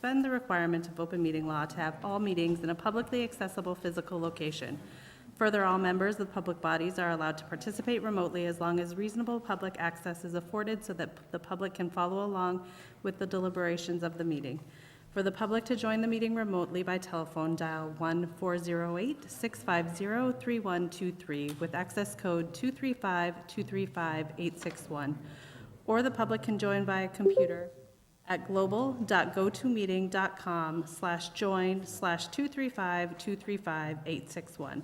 suspend the requirement of open meeting law to have all meetings in a publicly accessible physical location. Further, all members of public bodies are allowed to participate remotely as long as reasonable public access is afforded so that the public can follow along with the deliberations of the meeting. For the public to join the meeting remotely by telephone, dial 1-408-650-3123 with access code 235-235-861. Or the public can join via computer at global.gotomeeting.com/join/235-235-861.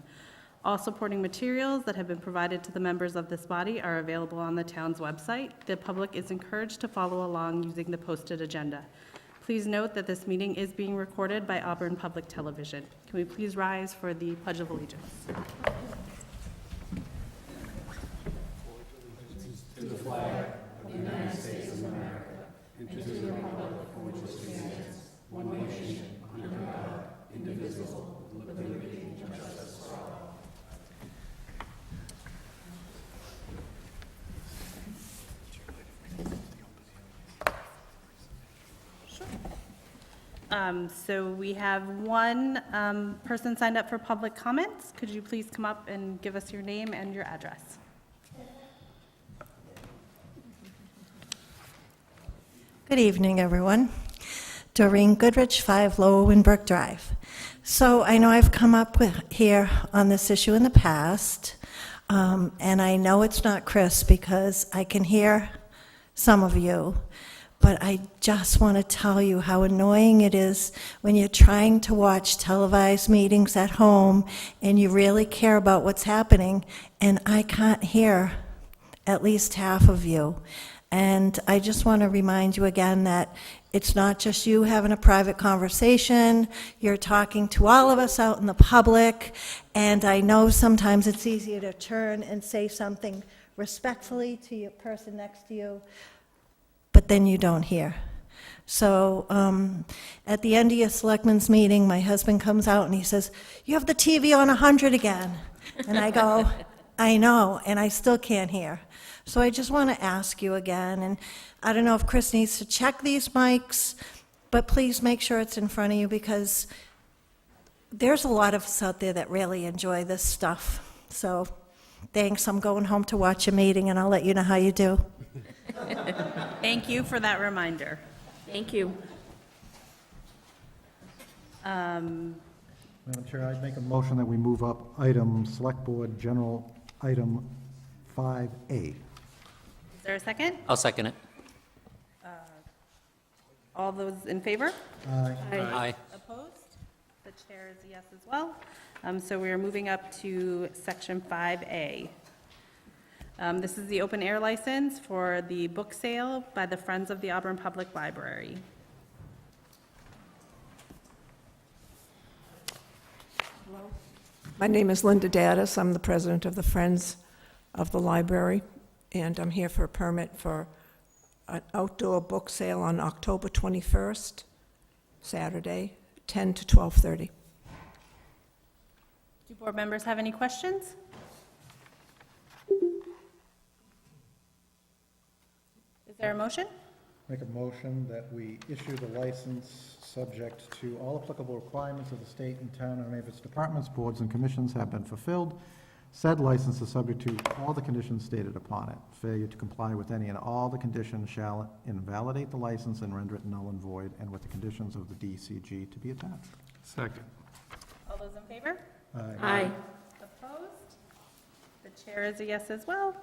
All supporting materials that have been provided to the members of this body are available on the town's website. The public is encouraged to follow along using the posted agenda. Please note that this meeting is being recorded by Auburn Public Television. Can we please rise for the Pledge of Allegiance? So we have one person signed up for public comments. Could you please come up and give us your name and your address? Good evening, everyone. Doreen Goodrich, 5 Lower Winbrook Drive. So I know I've come up here on this issue in the past, and I know it's not Chris because I can hear some of you, but I just want to tell you how annoying it is when you're trying to watch televised meetings at home and you really care about what's happening, and I can't hear at least half of you. And I just want to remind you again that it's not just you having a private conversation, you're talking to all of us out in the public, and I know sometimes it's easier to turn and say something respectfully to your person next to you, but then you don't hear. So at the end of your selectmen's meeting, my husband comes out and he says, "You have the TV on 100 again." And I go, "I know," and I still can't hear. So I just want to ask you again, and I don't know if Chris needs to check these mics, but please make sure it's in front of you because there's a lot of us out there that really enjoy this stuff. So thanks, I'm going home to watch a meeting and I'll let you know how you do. Thank you for that reminder. Thank you. Madam Chair, I'd make a motion that we move up item, Select Board General Item 5A. Is there a second? I'll second it. All those in favor? Aye. Aye. Opposed? The chair is a yes as well. So we are moving up to Section 5A. This is the open air license for the book sale by the Friends of the Auburn Public Library. My name is Linda Daddis. I'm the president of the Friends of the Library, and I'm here for a permit for an outdoor book sale on October 21st, Saturday, 10 to 12:30. Do board members have any questions? Is there a motion? Make a motion that we issue the license subject to all applicable requirements of the state and town and if its departments, boards, and commissions have been fulfilled. Said license is subject to all the conditions stated upon it. Failure to comply with any and all the conditions shall invalidate the license and render it null and void, and with the conditions of the DCG to be attached. Second. All those in favor? Aye. Opposed? The chair is a yes as well.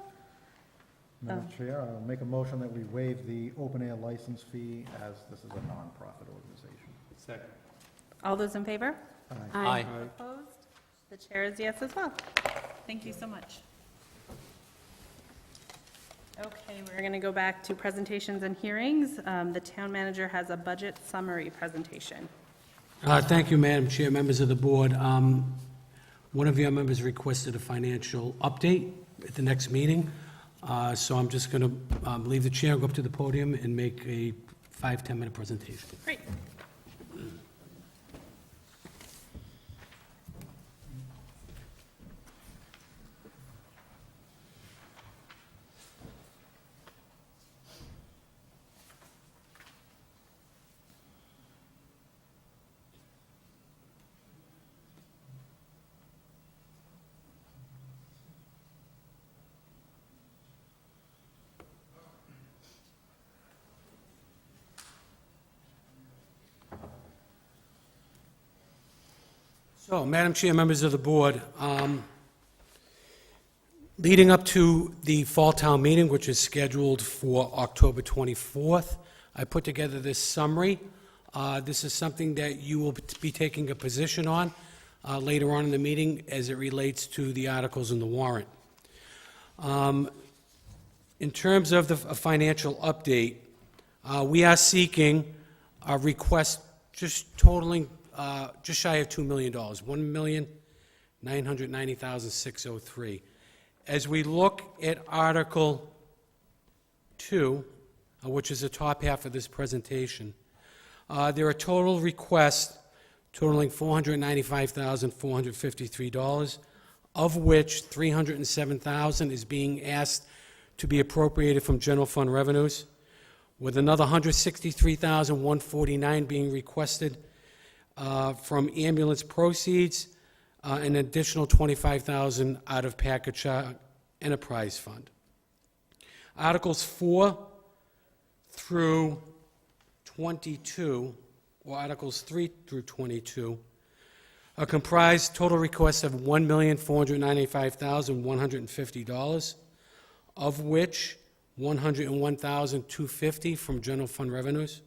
Madam Chair, I'll make a motion that we waive the open air license fee as this is a nonprofit organization. Second. All those in favor? Aye. Opposed? The chair is yes as well. Thank you so much. Okay, we're going to go back to presentations and hearings. The town manager has a budget summary presentation. Thank you, Madam Chair, members of the board. One of your members requested a financial update at the next meeting, so I'm just going to leave the chair, go up to the podium, and make a 5-10-minute presentation. Great. So, Madam Chair, members of the board, leading up to the Fall Town Meeting, which is scheduled for October 24th, I put together this summary. This is something that you will be taking a position on later on in the meeting as it relates to the articles in the warrant. In terms of the financial update, we are seeking a request just totaling just shy of $2 million, $1,990,603. As we look at Article 2, which is the top half of this presentation, there are total requests totaling $495,453, of which $307,000 is being asked to be appropriated from general fund revenues, with another $163,149 being requested from ambulance proceeds, an additional $25,000 out of package enterprise fund. Articles 4 through 22, or Articles 3 through 22, are comprised total requests of $1,495,150, of which $101,250 from general fund revenues,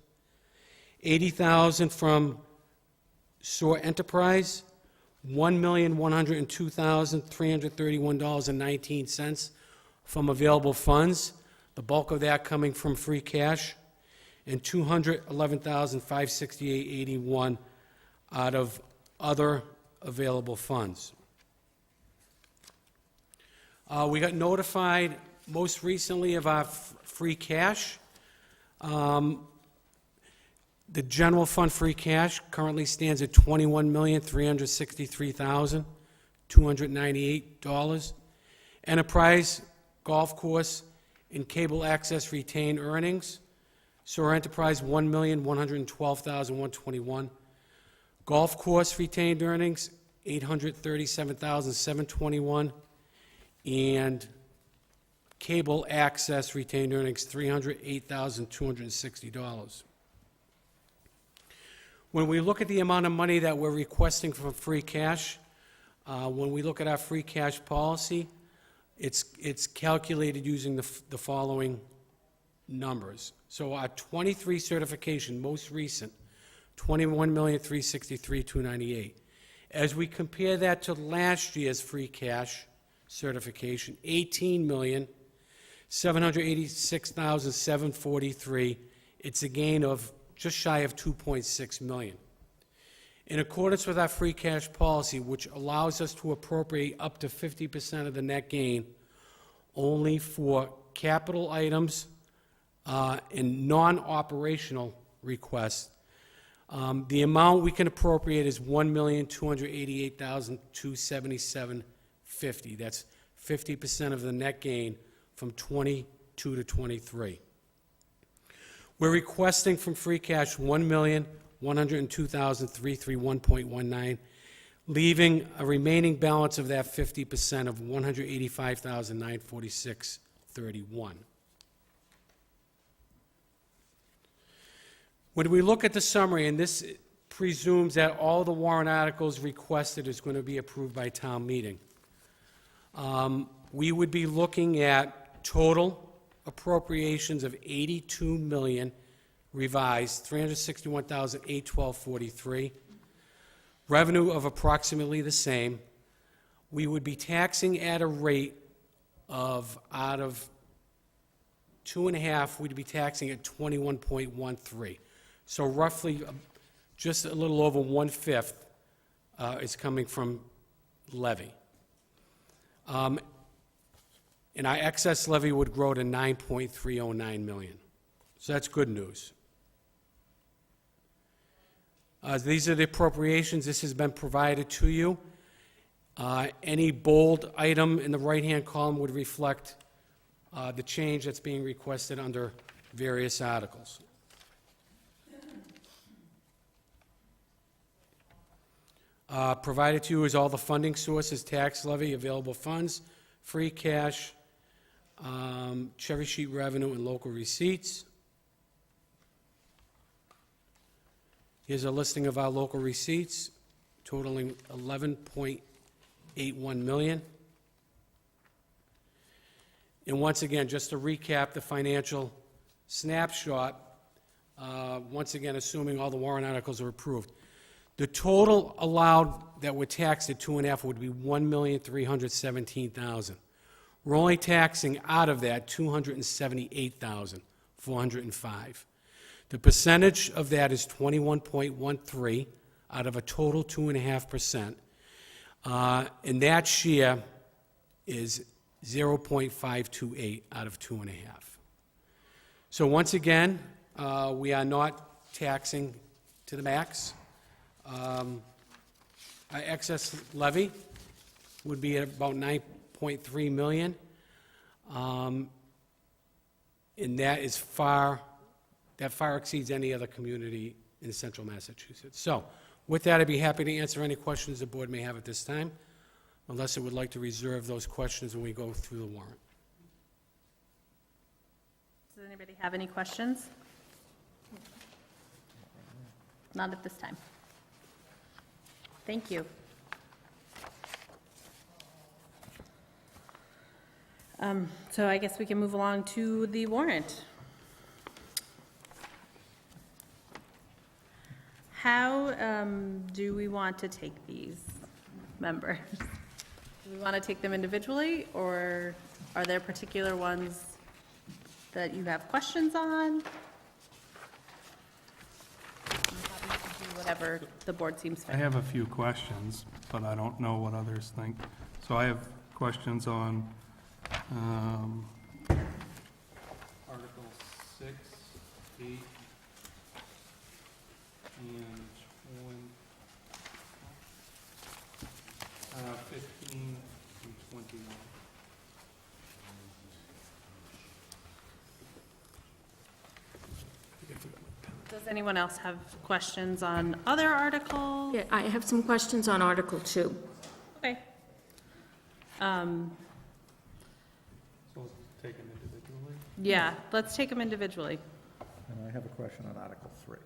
$80,000 from SOAR Enterprise, $1,102,331.19 from available funds, the bulk of that coming from free cash, and $211,568.81 out of other available funds. We got notified most recently of our free cash. The general fund free cash currently stands at $21,363,298. Enterprise, golf course, and cable access retained earnings. SOAR Enterprise, $1,112,121. Golf course retained earnings, $837,721. And cable access retained earnings, $308,260. When we look at the amount of money that we're requesting from free cash, when we look at our free cash policy, it's calculated using the following numbers. So our 23 certification, most recent, $21,363,298. As we compare that to last year's free cash certification, $18,786,743, it's a gain of just shy of $2.6 million. In accordance with our free cash policy, which allows us to appropriate up to 50% of the net gain only for capital items and non-operational requests, the amount we can appropriate is $1,288,277.50. That's 50% of the net gain from 22 to 23. We're requesting from free cash $1,102,331.19, leaving a remaining balance of that 50% of $185,946.31. When we look at the summary, and this presumes that all the warrant articles requested is going to be approved by town meeting, we would be looking at total appropriations of $82 million, revised, $361,812.43, revenue of approximately the same. We would be taxing at a rate of, out of 2.5, we'd be taxing at 21.13. So roughly just a little over 1/5 is coming from levy. And our excess levy would grow to $9.309 million. So that's good news. These are the appropriations. This has been provided to you. Any bold item in the right-hand column would reflect the change that's being requested under various articles. Provided to you is all the funding sources: tax levy, available funds, free cash, cherry sheet revenue, and local receipts. Here's a listing of our local receipts: totaling $11.81 million. And once again, just to recap the financial snapshot, once again, assuming all the warrant articles are approved, the total allowed that we're taxed at 2.5 would be $1,317,000. We're only taxing out of that $278,405. The percentage of that is 21.13 out of a total 2.5%. And that share is 0.528 out of 2.5. So once again, we are not taxing to the max. Our excess levy would be at about 9.3 million. And that far exceeds any other community in central Massachusetts. So with that, I'd be happy to answer any questions the board may have at this time, unless it would like to reserve those questions when we go through the warrant. Does anybody have any questions? Not at this time. Thank you. So I guess we can move along to the warrant. How do we want to take these, members? Do we want to take them individually, or are there particular ones that you have questions on? I'm happy to do whatever the board seems I fit. have a few questions, but I don't know what others think. So I have questions on Article 6, 8, and 15 and 21. Does anyone else have questions on other articles? Yeah, I have some questions on Article 2. Okay. So let's take them individually. Yeah, let's take them individually. And I have a question on Article 3.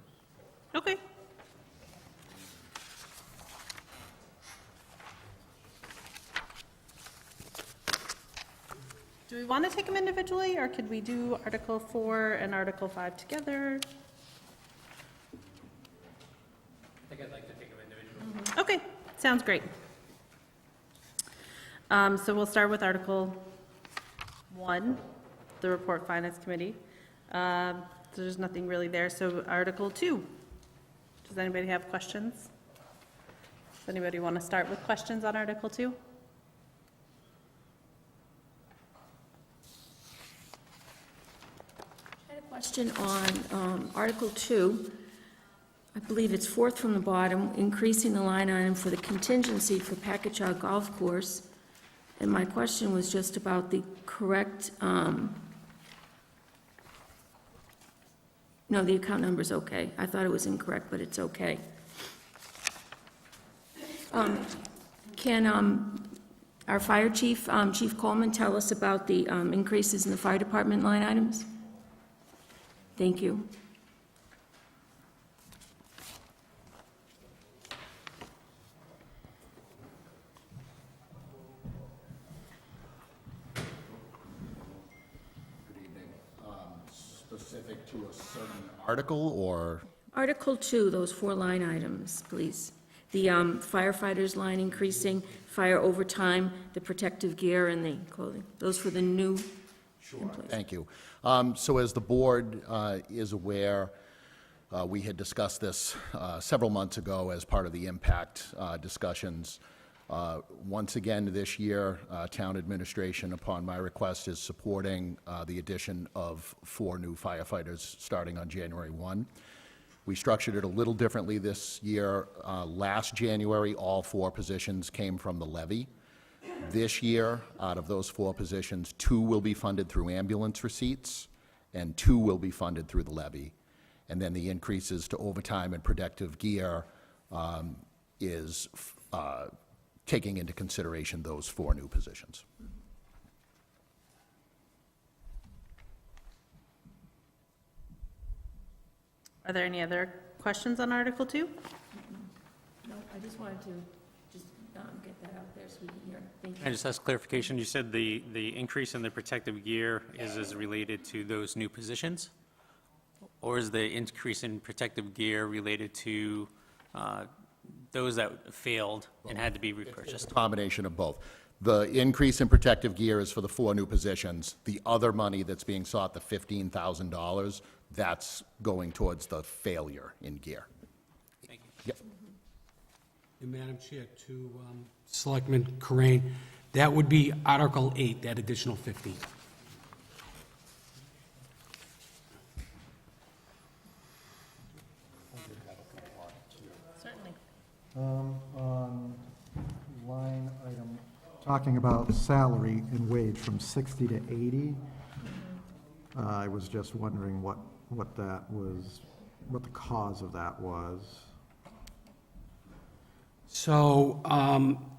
Okay. Do we want to take them individually, or could we do Article 4 and Article 5 together? I think I'd like to take them individually. Okay, sounds great. So we'll start with Article 1, the Report Finance Committee. So there's nothing really there, so Article 2. Does anybody have questions? Does anybody want to start with questions on Article 2? I had a question on Article 2. I believe it's fourth from the bottom, increasing the line item for the contingency for Packagug Golf Course. And my question was just about the correct, no, the account number's okay. I thought it was incorrect, but it's okay. Can our fire chief, Chief Coleman, tell us about the increases in the fire department line items? Thank you. Specific to a certain article, or? Article 2, those 4 line items, please. The firefighters line increasing, fire overtime, the protective gear, and the clothing. Those for the new employees. Thank you. So as the board is aware, we had discussed this several months ago as part of the impact discussions. Once again, this year, town administration, upon my request, is supporting the addition of 4 new firefighters starting on January 1. We structured it a little differently this year. Last January, all 4 positions came from the levy. This year, out of those 4 positions, 2 will be funded through ambulance receipts, and 2 will be funded through the levy. And then the increases to overtime and protective gear is taking into consideration those 4 new positions. Are there any other questions on Article 2? No, I just wanted to just get that out there so we can hear. Thank Can I you. just ask clarification? You said the increase in the protective gear is related to those new positions? Or is the increase in protective gear related to those that failed and had to be repurchased? Combination of both. The increase in protective gear is for the 4 new positions. The other money that's being sought, the $15,000, that's going towards the failure in gear. Thank you. Yep. And Madam Chair, to Selectman Corain, that would be Article 8, that additional 50. Certainly. On line item, talking about salary and wage from 60 to 80, I was just wondering what that was, what the cause of that was. So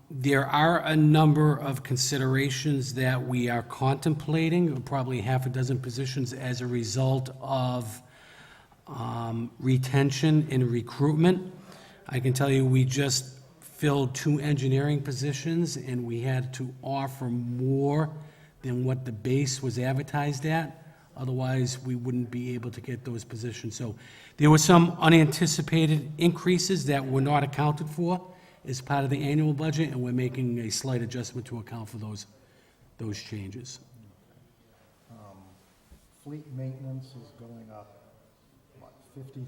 there are a number of considerations that we are contemplating, probably half a dozen positions as a result of retention and recruitment. I can tell you, we just filled 2 engineering positions, and we had to offer more than what the base was advertised at. Otherwise, we wouldn't be able to get those positions. So there were some unanticipated increases that were not accounted for as part of the annual budget, and we're making a slight adjustment to account for those changes. Fleet maintenance is going up, what, $50,000?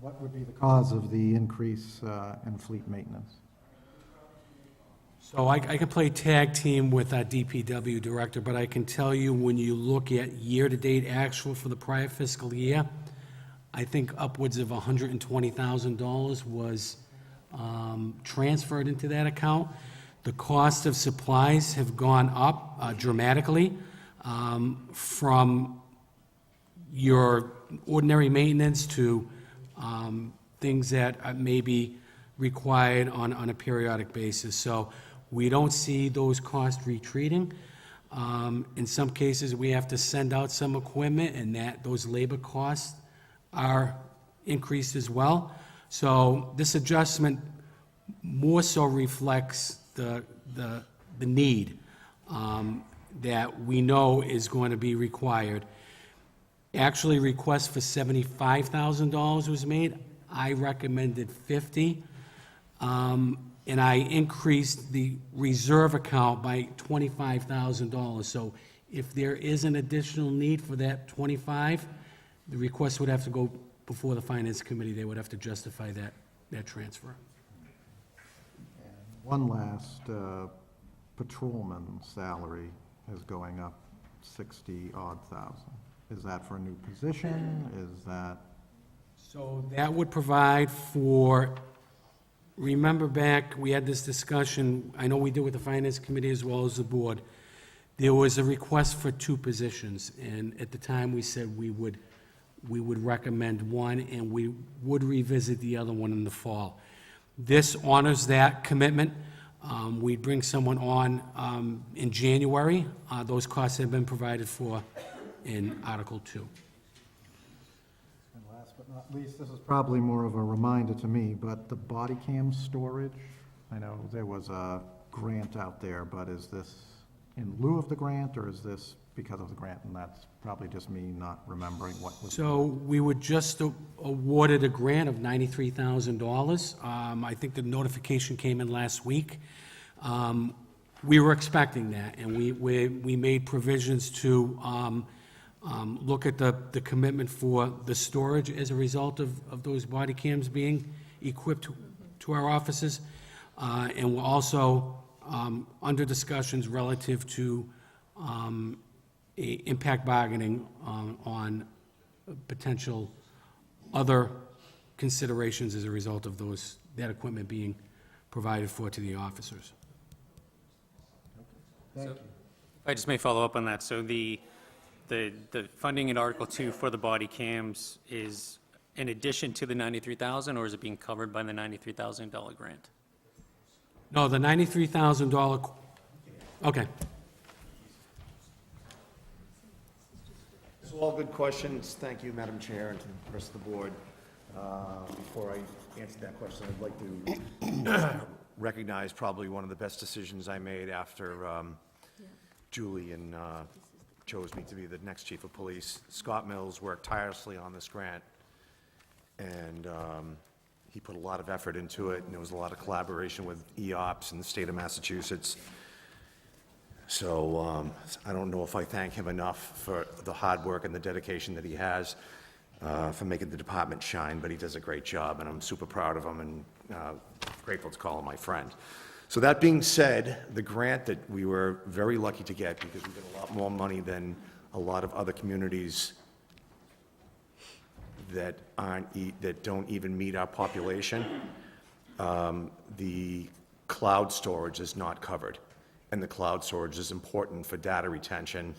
What would be the cause of the increase in fleet maintenance? So I can play tag team with our DPW director, but I can tell you, when you look at year-to-date actual for the prior fiscal year, I think upwards of $120,000 was transferred into that account. The cost of supplies have gone up dramatically, from your ordinary maintenance to things that may be required on a periodic basis. So we don't see those costs retreating. In some cases, we have to send out some equipment, and those labor costs are increased as well. So this adjustment more so reflects the need that we know is going to be required. Actually, request for $75,000 was made. I recommended 50, and I increased the reserve account by $25,000. So if there is an additional need for that 25, the request would have to go before the Finance Committee. They would have to justify that transfer. One last, patrolman salary is going up 60-odd thousand. Is that for a new position? Is that, So that would provide for, remember back, we had this discussion, I know we did with the Finance Committee as well as the board. There was a request for 2 positions, and at the time, we said we would recommend one, and we would revisit the other one in the fall. This honors that commitment. We'd bring someone on in January. Those costs have been provided for in Article 2. and last but not least, this is probably more of a reminder to me, but the body cam storage, I know there was a grant out there, but is this in lieu of the grant, or is this because of the grant? And that's probably just me not remembering what was. So we were just awarded a grant of $93,000. I think the notification came in last week. We were expecting that, and we made provisions to look at the commitment for the storage as a result of those body cams being equipped to our offices. And we're also under discussions relative to impact bargaining on potential other considerations as a result of that equipment being provided for to the officers. Thank you. If I just may follow up on that, so the funding in Article 2 for the body cams is in addition to the $93,000, or is it being covered by the $93,000 grant? No, the $93,000, okay. So all good questions. Thank you, Madam Chair, and to the rest of the board. Before I answer that question, I'd like to recognize probably one of the best decisions I made after Julian chose me to be the next chief of police. Scott Mills worked tirelessly on this grant, and he put a lot of effort into it, and there was a lot of collaboration with EOPS and the state of Massachusetts. So I don't know if I thank him enough for the hard work and the dedication that he has for making the department shine, but he does a great job, and I'm super proud of him and grateful to call him my friend. So that being said, the grant that we were very lucky to get, because we get a lot more money than a lot of other communities that don't even meet our population, the cloud storage is not covered. And the cloud storage is important for data retention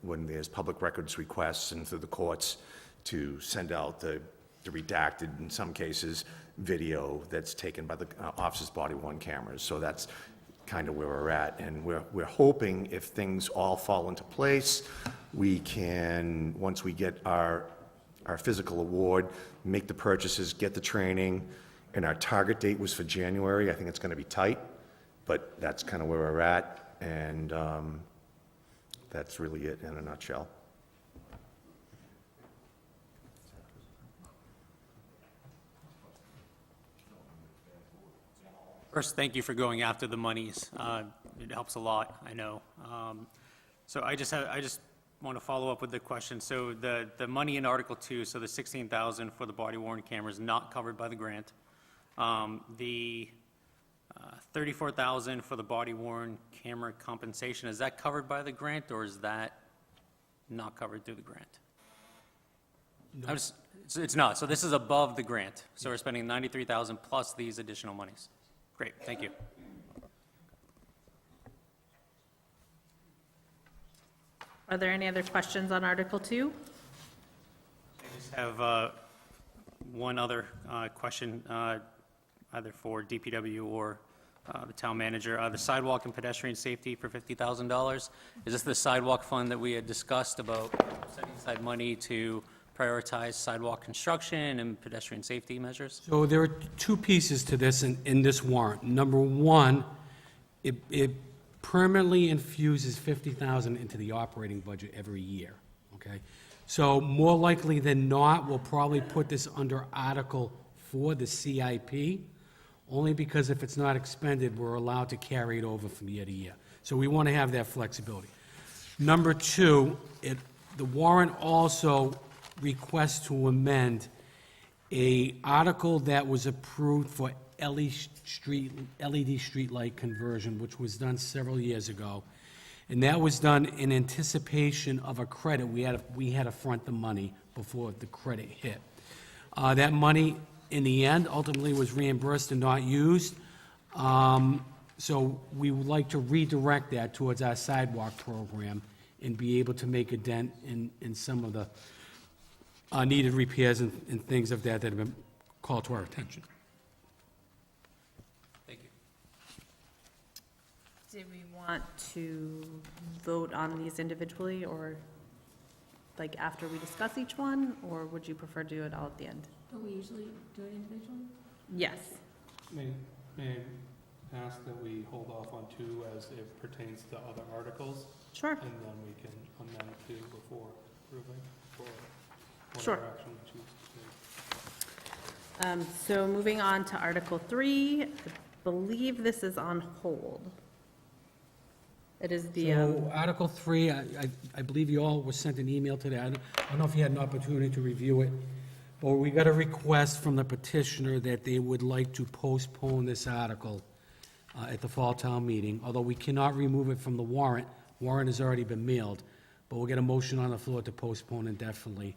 when there's public records requests and through the courts to send out the redacted, in some cases, video that's taken by the officer's body-worn cameras. So that's kind of where we're at. And we're hoping if things all fall into place, we can, once we get our physical award, make the purchases, get the training, and our target date was for January. I think it's going to be tight, but that's kind of where we're at, and that's really it in a nutshell. First, thank you for going after the monies. It helps a lot, I know. So I just want to follow up with the question. So the money in Article 2, so the $16,000 for the body-worn camera is not covered by the grant. The $34,000 for the body-worn camera compensation, is that covered by the grant, or is that not covered through the grant? No. It's not. So this is above the grant. So we're spending $93,000 plus these additional monies. Great, thank you. Are there any other questions on Article 2? I just have one other question, either for DPW or the town manager. The sidewalk and pedestrian safety for $50,000. Is this the sidewalk fund that we had discussed about setting aside money to prioritize sidewalk construction and pedestrian safety measures? So there are two pieces to this in this warrant. Number one, it permanently infuses $50,000 into the operating budget every year, okay? So more likely than not, we'll probably put this under Article 4, the CIP, only because if it's not expended, we're allowed to carry it over from year to year. So we want to have that flexibility. Number two, the warrant also request to amend a article that was approved for LED streetlight conversion, which was done several years ago. And that was done in anticipation of a credit. We had to front the money before the credit hit. That money, in the end, ultimately was reimbursed and not used. So we would like to redirect that towards our sidewalk program and be able to make a dent in some of the needed repairs and things of that have been called to our attention. Thank you. Do we want to vote on these individually, or like after we discuss each one, or would you prefer to do it all at the end? Don't we usually do it individually? Yes. May I ask that we hold off on 2 as it pertains to other articles? Sure. And then we can amend 2 before approving, or Sure. whatever action we choose to take. So moving on to Article 3, I believe this is on hold. It is the, So Article 3, I believe you all were sent an email today. I don't know if you had an opportunity to review it, but we got a request from the petitioner that they would like to postpone this article at the fall town meeting, although we cannot remove it from the warrant. Warrant has already been mailed, but we'll get a motion on the floor to postpone indefinitely.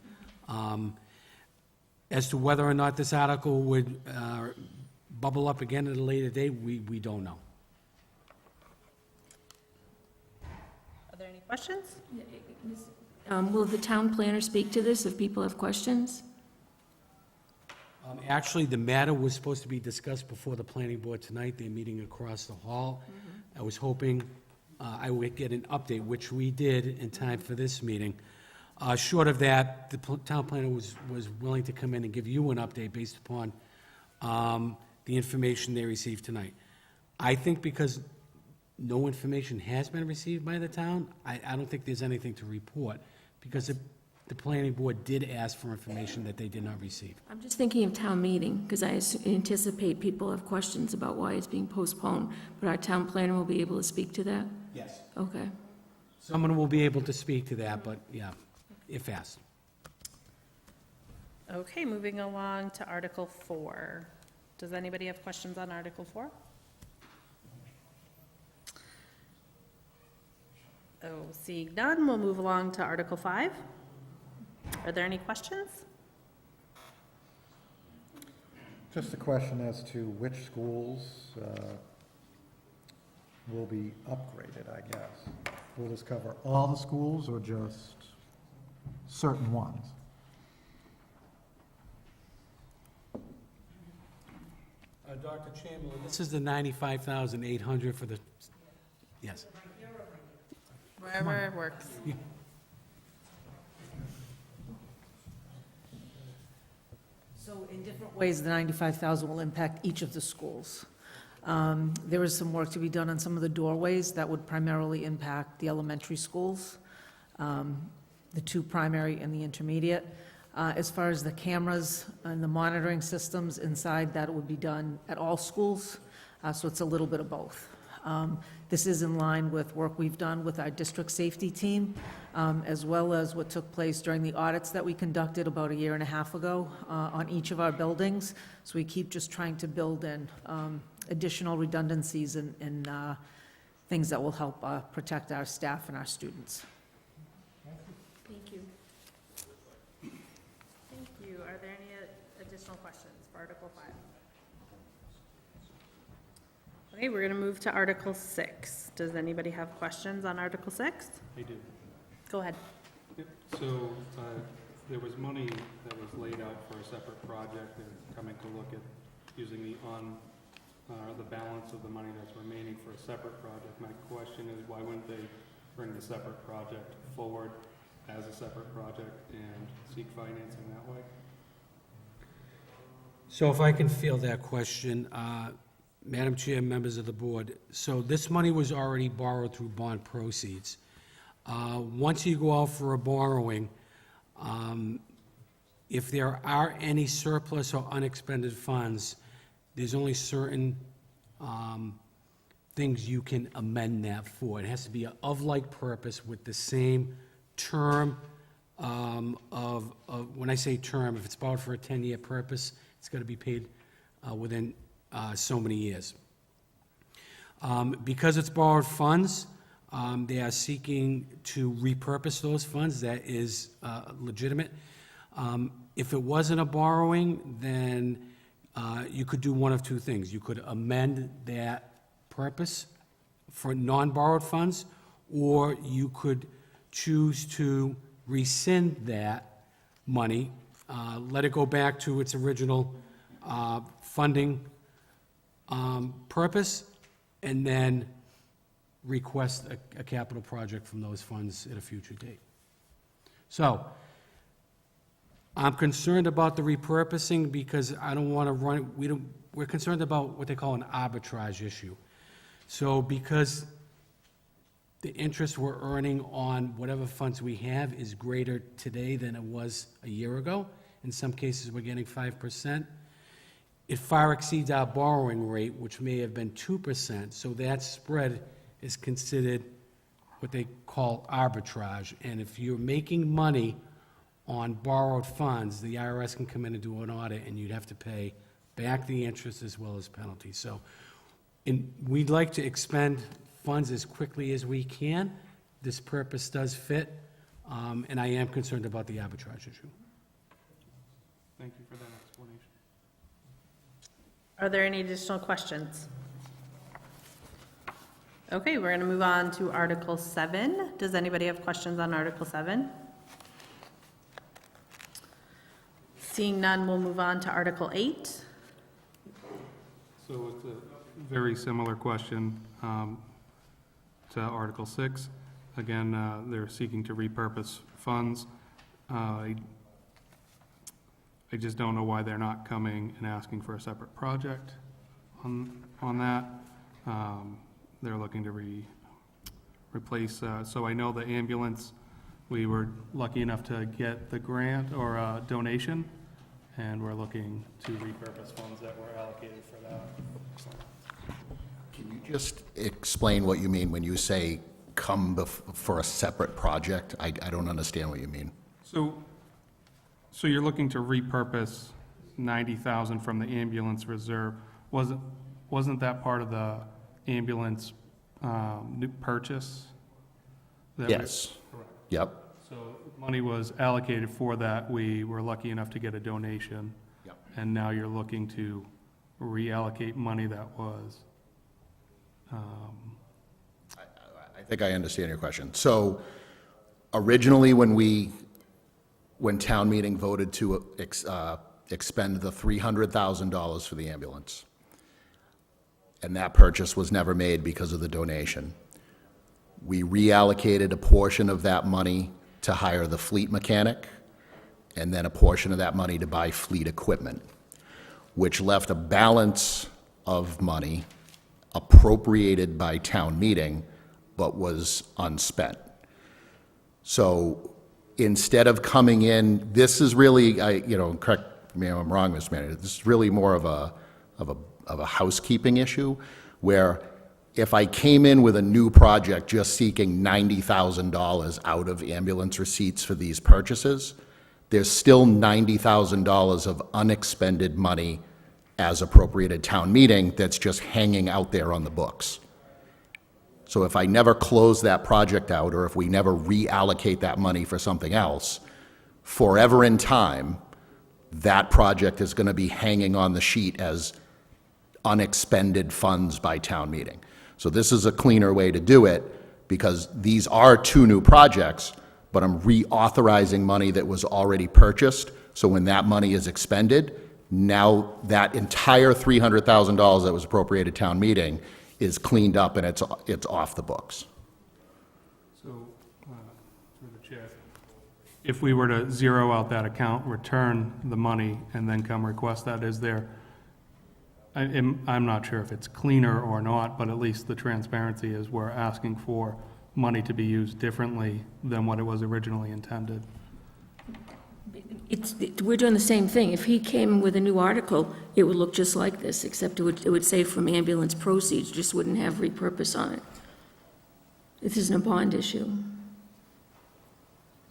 As to whether or not this article would bubble up again at a later date, we don't know. are there any questions? Will the town planner speak to this if people have questions? Actually, the matter was supposed to be discussed before the planning board tonight. They're meeting across the hall. I was hoping I would get an update, which we did in time for this meeting. Short of that, the town planner was willing to come in and give you an update based upon the information they received tonight. I think because no information has been received by the town, I don't think there's anything to report, because the planning board did ask for information that they did not receive. I'm just thinking of town meeting, because I anticipate people have questions about why it's being postponed, but our town planner will be able to speak to that? Yes. Okay. Someone will be able to speak to that, but yeah, if asked. Okay, moving along to Article 4. Does anybody have questions on Article 4? Oh, seeing none, we'll move along to Article 5. Are there any questions? Just a question as to which schools will be upgraded, I guess. Will this cover all the schools or just certain ones? Dr. Chamberlain, this is the 95,800 for the, yes. Wherever it works. So in different ways, the 95,000 will impact each of the schools. There is some work to be done on some of the doorways that would primarily impact the elementary schools, the two primary and the intermediate. As far as the cameras and the monitoring systems inside, that would be done at all schools, so it's a little bit of both. This is in line with work we've done with our district safety team, as well as what took place during the audits that we conducted about 1.5 years ago on each of our buildings. So we keep just trying to build in additional redundancies and things that will help protect our staff and our students. Thank you. Thank you. Are there any additional questions for Article 5? Okay, we're going to move to Article 6. Does anybody have questions on Article 6? I do. Go ahead. Yep. So there was money that was laid out for a separate project, and coming to look at using the balance of the money that's remaining for a separate project. My question is, why wouldn't they bring the separate project forward as a separate project and seek financing that way? So if I can field that question, Madam Chair, members of the board, so this money was already borrowed through bond proceeds. Once you go out for a borrowing, if there are any surplus or unexpended funds, there's only certain things you can amend that for. It has to be of like purpose with the same term of, when I say term, if it's borrowed for a 10-year purpose, it's got to be paid within so many years. Because it's borrowed funds, they are seeking to repurpose those funds. That is legitimate. If it wasn't a borrowing, then you could do one of two things. You could amend that purpose for non-borrowed funds, or you could choose to rescind that money, let it go back to its original funding purpose, and then request a capital project from those funds at a future date. So, I'm concerned about the repurposing because I don't want to run, we're concerned about what they call an arbitrage issue. So because the interest we're earning on whatever funds we have is greater today than it was a year ago, in some cases we're getting 5%, it far exceeds our borrowing rate, which may have been 2%, so that spread is considered what they call arbitrage. And if you're making money on borrowed funds, the IRS can come in and do an audit, and you'd have to pay back the interest as well as penalties. So we'd like to expend funds as quickly as we can. This purpose does fit, and I am concerned about the arbitrage issue. Thank you for that explanation. Are there any additional questions? Okay, we're going to move on to Article 7. Does anybody have questions on Article 7? Seeing none, we'll move on to Article 8. So it's a very similar question to Article 6. Again, they're seeking to repurpose funds. I just don't know why they're not coming and asking for a separate project on that. They're looking to replace, so I know the ambulance, we were lucky enough to get the grant or donation, and we're looking to repurpose funds that were allocated for that. Can you just explain what you mean when you say come for a separate project? I don't understand what you mean. So you're looking to repurpose 90,000 from the ambulance reserve. Wasn't that part of the ambulance new purchase? Yes. Yep. So money was allocated for that. We were lucky enough to get a donation. Yep. And now you're looking to reallocate money that was. I think I understand your question. So originally, when town meeting voted to expend the $300,000 for the ambulance, and that purchase was never made because of the donation, we reallocated a portion of that money to hire the fleet mechanic, and then a portion of that money to buy fleet equipment, which left a balance of money appropriated by town meeting, but was unspent. So instead of coming in, this is really, correct me if I'm wrong, Mr. Manager, this is really more of a housekeeping issue, where if I came in with a new project just seeking $90,000 out of ambulance receipts for these purchases, there's still $90,000 of unexpended money as appropriated town meeting that's just hanging out there on the books. So if I never close that project out, or if we never reallocate that money for something else, forever in time, that project is going to be hanging on the sheet as unexpended funds by town meeting. So this is a cleaner way to do it, because these are two new projects, but I'm reauthorizing money that was already purchased. So when that money is expended, now that entire $300,000 that was appropriated town meeting is cleaned up and it's off the books. So, through the chair, if we were to zero out that account, return the money, and then come request that, is there, I'm not sure if it's cleaner or not, but at least the transparency is we're asking for money to be used differently than what it was originally intended. We're doing the same thing. If he came with a new article, it would look just like this, except it would say from ambulance proceeds, just wouldn't have repurpose on it. This isn't a bond issue.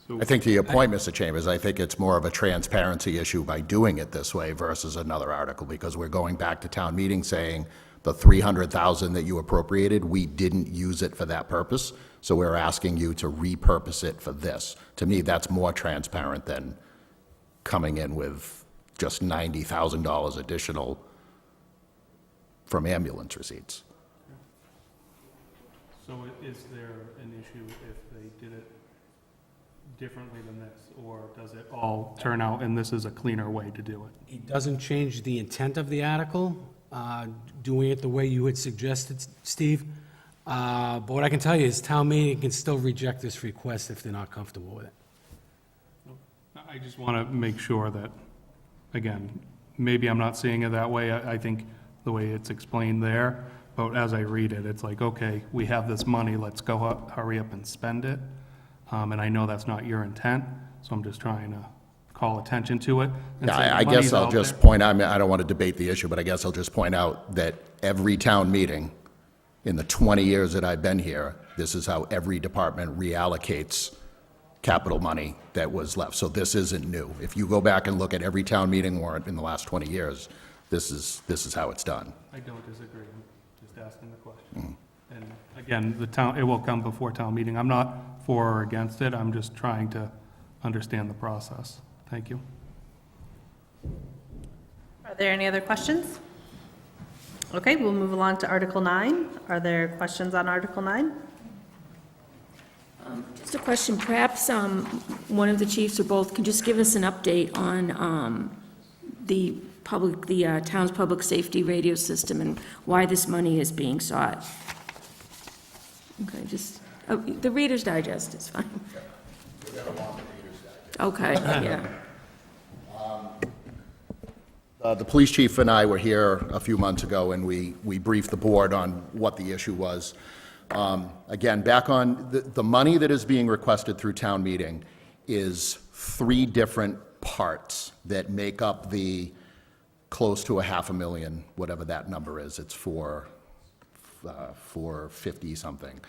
So I think to your point, Mr. Chambers, I think it's more of a transparency issue by doing it this way versus another article, because we're going back to town meeting saying the $300,000 that you appropriated, we didn't use it for that purpose, so we're asking you to repurpose it for this. To me, that's more transparent than coming in with just $90,000 additional from ambulance receipts. So is there an issue if they did it differently than this, or does it all turn out and this is a cleaner way to do it? It doesn't change the intent of the article, doing it the way you had suggested, Steve. But what I can tell you is town meeting can still reject this request if they're not comfortable with it. I just want to make sure that, again, maybe I'm not seeing it that way. I think the way it's explained there, but as I read it, it's like, okay, we have this money, let's go up, hurry up and spend it. And I know that's not your intent, so I'm just trying to call attention to it. And say Yeah, the I money's guess I'll out just there. point out, I mean, I don't want to debate the issue, but I guess I'll just point out that every town meeting, in the 20 years that I've been here, this is how every department reallocates capital money that was left. So this isn't new. If you go back and look at every town meeting warrant in the last 20 years, this is how it's done. I don't disagree, I'm just asking the question. And again, it will come before town meeting. I'm not for or against it, I'm just trying to understand the process. Thank you. Are there any other questions? Okay, we'll move along to Article 9. Are there questions on Article 9? Just a question, perhaps one of the chiefs or both can just give us an update on the town's public safety radio system and why this money is being sought. Okay, just, the Reader's Digest is fine. Okay, yeah. The police chief and I were here a few months ago, and we briefed the board on what the issue was. Again, back on, the money that is being requested through town meeting is 3 different parts that make up the close to $500,000, whatever that number is. It's 450-something.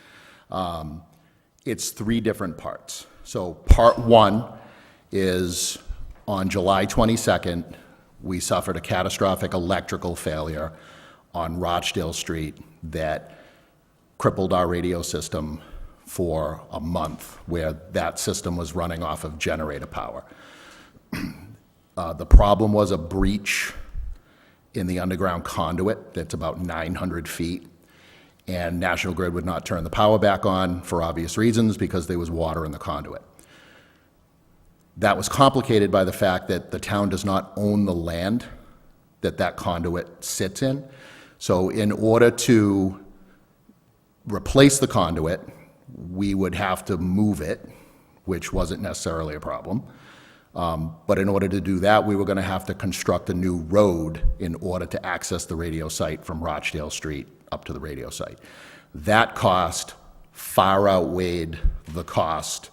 It's 3 different parts. So part 1 is on July 22nd, we suffered a catastrophic electrical failure on Rochdale Street that crippled our radio system for a month, where that system was running off of generator power. The problem was a breach in the underground conduit that's about 900 feet, and National Grid would not turn the power back on for obvious reasons because there was water in the conduit. That was complicated by the fact that the town does not own the land that conduit sits in. So in order to replace the conduit, we would have to move it, which wasn't necessarily a problem. But in order to do that, we were going to have to construct a new road in order to access the radio site from Rochdale Street up to the radio site. That cost far outweighed the cost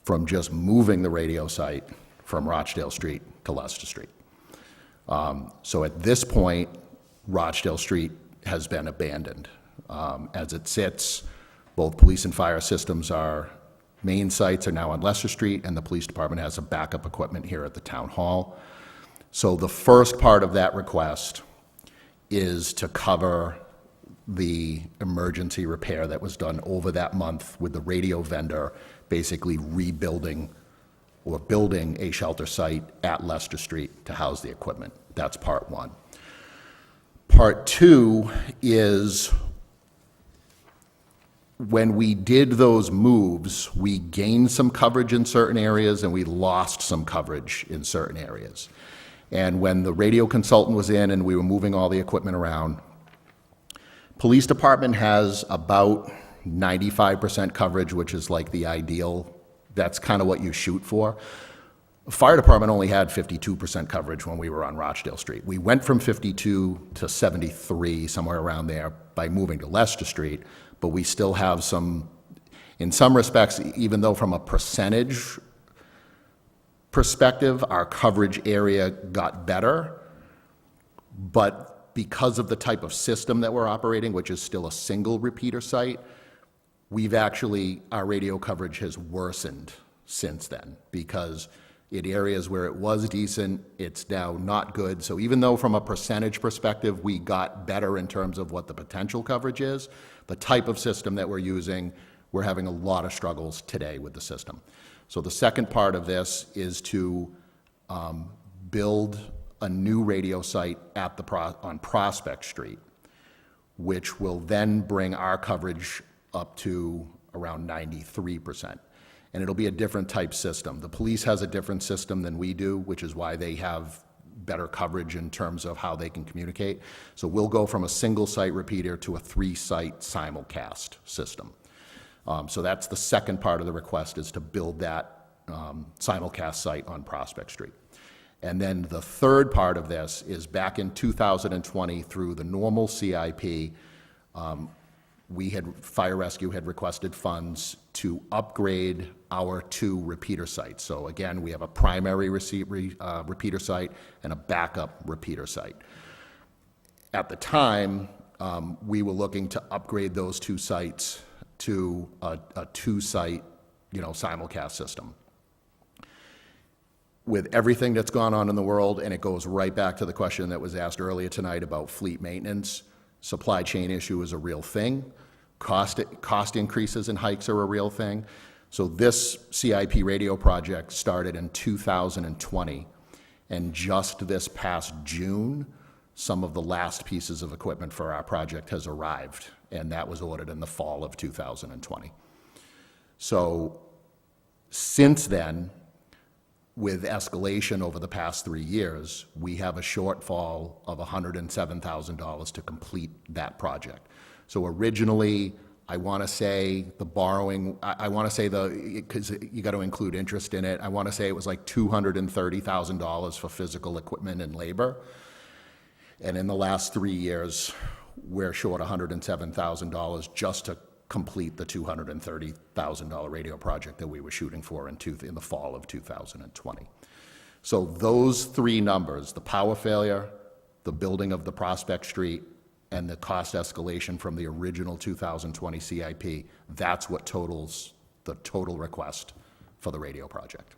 from just moving the radio site from Rochdale Street to Leicester Street. So at this point, Rochdale Street has been abandoned. As it sits, both police and fire systems main sites are now on Leicester Street, and the police department has some backup equipment here at the town hall. So the first part of that request is to cover the emergency repair that was done over that month with the radio vendor basically rebuilding or building a shelter site at Leicester Street to house the equipment. That's part 1. Part 2 is when we did those moves, we gained some coverage in certain areas and we lost some coverage in certain areas. And when the radio consultant was in and we were moving all the equipment around, police department has about 95% coverage, which is like the ideal. That's kind of what you shoot for. Fire department only had 52% coverage when we were on Rochdale Street. We went from 52 to 73, somewhere around there, by moving to Leicester Street, but we still have some, in some respects, even though from a percentage perspective, our coverage area got better, but because of the type of system that we're operating, which is still a single repeater site, our radio coverage has worsened since then, because in areas where it was decent, it's now not good. So even though from a percentage perspective, we got better in terms of what the potential coverage is, the type of system that we're using, we're having a lot of struggles today with the system. So the second part of this is to build a new radio site at on Prospect Street, which will then bring our coverage up to around 93%. And it'll be a different type system. The police has a different system than we do, which is why they have better coverage in terms of how they can communicate. So we'll go from a single site repeater to a 3-site simulcast system. So that's the second part of the request, is to build that simulcast site on Prospect Street. And then the third part of this is back in 2020 through the normal CIP, Fire Rescue had requested funds to upgrade our 2 repeater sites. So again, we have a primary repeater site and a backup repeater site. At the time, we were looking to upgrade those 2 sites to a 2-site, simulcast system. With everything that's gone on in the world, and it goes right back to the question that was asked earlier tonight about fleet maintenance, supply chain issue is a real thing. Cost increases and hikes are a real thing. So this CIP radio project started in 2020, and just this past June, some of the last pieces of equipment for our project has arrived, and that was ordered in the fall of 2020. So since then, with escalation over the past 3 years, we have a shortfall of $107,000 to complete that project. So originally, I want to say the borrowing, I want to say because you got to include interest in it, I want to say it was like $230,000 for physical equipment and labor. And in the last 3 years, we're short $107,000 just to complete the $230,000 radio project that we were shooting for in the fall of 2020. So those three numbers, the power failure, the building of the Prospect Street, and the cost escalation from the original 2020 CIP, that's what totals the total request for the radio project.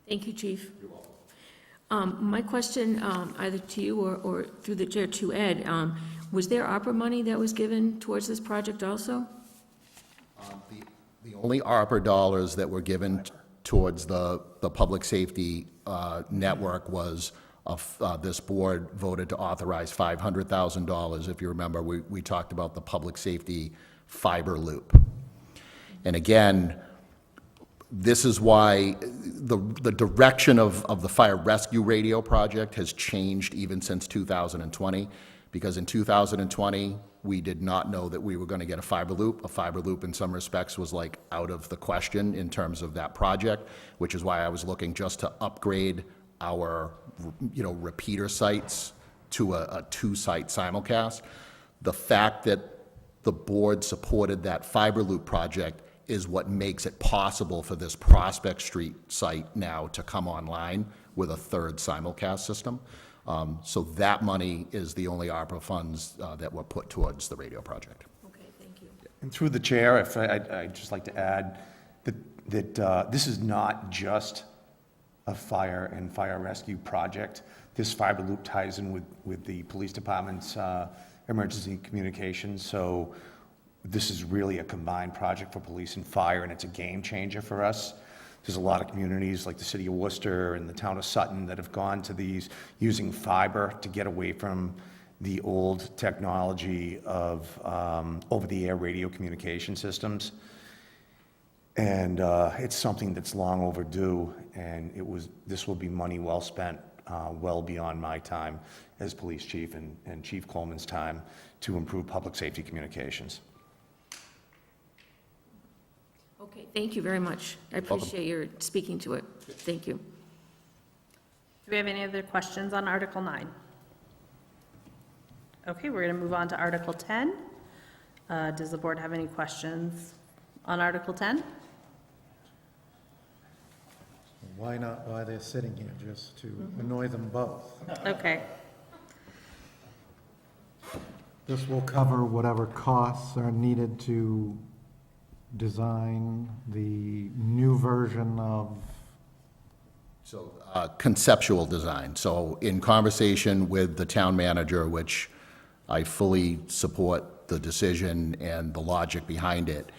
Thank you, Chief. My question, either to you or through the chair to Ed, was there ARPA money that was given towards this project also? The only ARPA dollars that were given towards the public safety network was this board voted to authorize $500,000. If you remember, we talked about the public safety fiber loop. And again, this is why the direction of the fire rescue radio project has changed even since 2020, because in 2020, we did not know that we were going to get a fiber loop. A fiber loop in some respects was like out of the question in terms of that project, which is why I was looking just to upgrade our, repeater sites to a two-site simulcast. The fact that the board supported that fiber loop project is what makes it possible for this Prospect Street site now to come online with a third simulcast system. So that money is the only ARPA funds that were put towards the radio project. Okay, thank you. And through the chair, if I'd just like to add that this is not just a fire and fire rescue project. This fiber loop ties in with the police department's emergency communications. So this is really a combined project for police and fire, and it's a game changer for us. There's a lot of communities like the city of Worcester and the town of Sutton that have gone to these using fiber to get away from the old technology of over-the-air radio communication systems. And it's something that's long overdue, and this will be money well spent, well beyond my time as police chief and Chief Coleman's time to improve public safety communications. Okay, thank you very much. I appreciate your speaking to it. Thank you. Do we have any other questions on Article 9? Okay, we're going to move on to Article 10. Does the board have any questions on Article 10? Why not why they're sitting here, just to annoy them both? Okay. This will cover whatever costs are needed to design the new version of, So conceptual design. So in conversation with the town manager, which I fully support the decision and the logic behind it,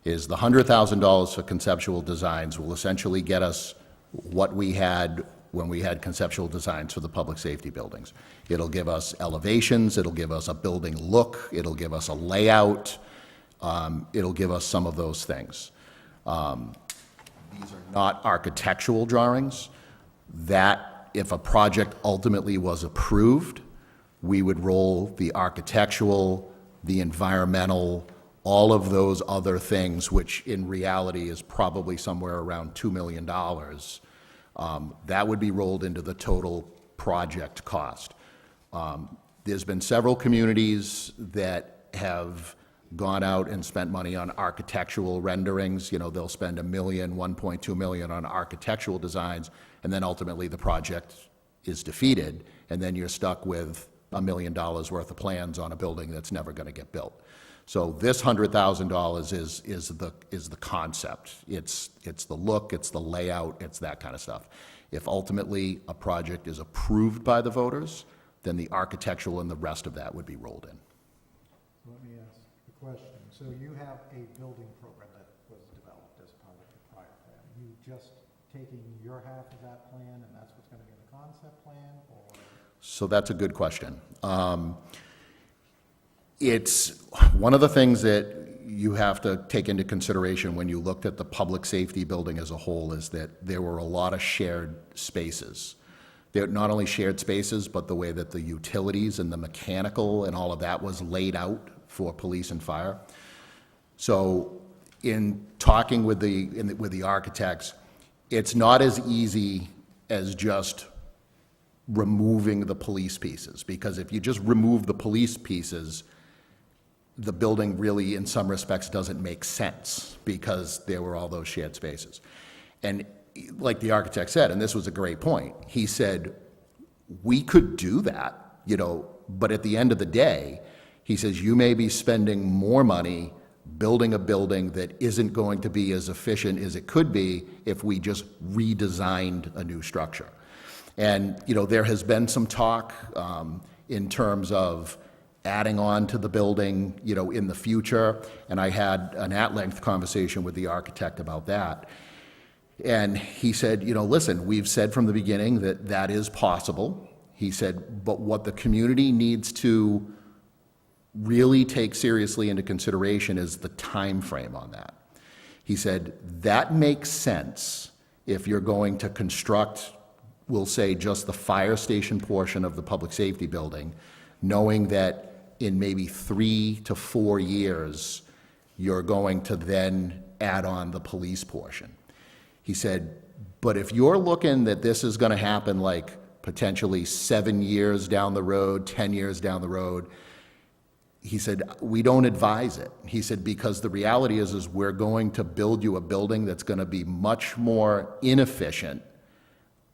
is the $100,000 for conceptual designs will essentially get us what we had when we had conceptual designs for the public safety buildings. It'll give us elevations, it'll give us a building look, it'll give us a layout, it'll give us some of those things. These are not architectural drawings. That, if a project ultimately was approved, we would roll the architectural, the environmental, all of those other things, which in reality is probably somewhere around $2 million, that would be rolled into the total project cost. There's been several communities that have gone out and spent money on architectural renderings. They'll spend $1 million, $1.2 million on architectural designs, and then ultimately the project is defeated, and then you're stuck with $1 million worth of plans on a building that's never going to get built. So this $100,000 is the concept. It's the look, it's the layout, it's that kind of stuff. If ultimately a project is approved by the voters, then the architectural and the rest of that would be rolled in. let me ask a question. So you have a building program that was developed as part of the prior plan. You just taking your half of that plan and that's what's going to be in the concept plan, or? So that's a good question. It's one of the things that you have to take into consideration when you looked at the public safety building as a whole is that there were a lot of shared spaces. They're not only shared spaces, but the way that the utilities and the mechanical and all of that was laid out for police and fire. So in talking with the architects, it's not as easy as just removing the police pieces, because if you just remove the police pieces, the building really, in some respects, doesn't make sense, because there were all those shared spaces. And like the architect said, and this was a great point, he said, we could do that, you know, but at the end of the day, he says, you may be spending more money building a building that isn't going to be as efficient as it could be if we just redesigned a new structure. And, you know, there has been some talk in terms of adding on to the building, you know, in the future, and I had an at-length conversation with the architect about that. And he said, you know, listen, we've said from the beginning that that is possible. He said, but what the community needs to really take seriously into consideration is the time frame on that. He said, that makes sense if you're going to construct, we'll say, just the fire station portion of the public safety building, knowing that in maybe 3 to 4 years, you're going to then add on the police portion. He said, but if you're looking that this is going to happen like potentially 7 years down the road, 10 years down the road, he said, we don't advise it. He said, because the reality is we're going to build you a building that's going to be much more inefficient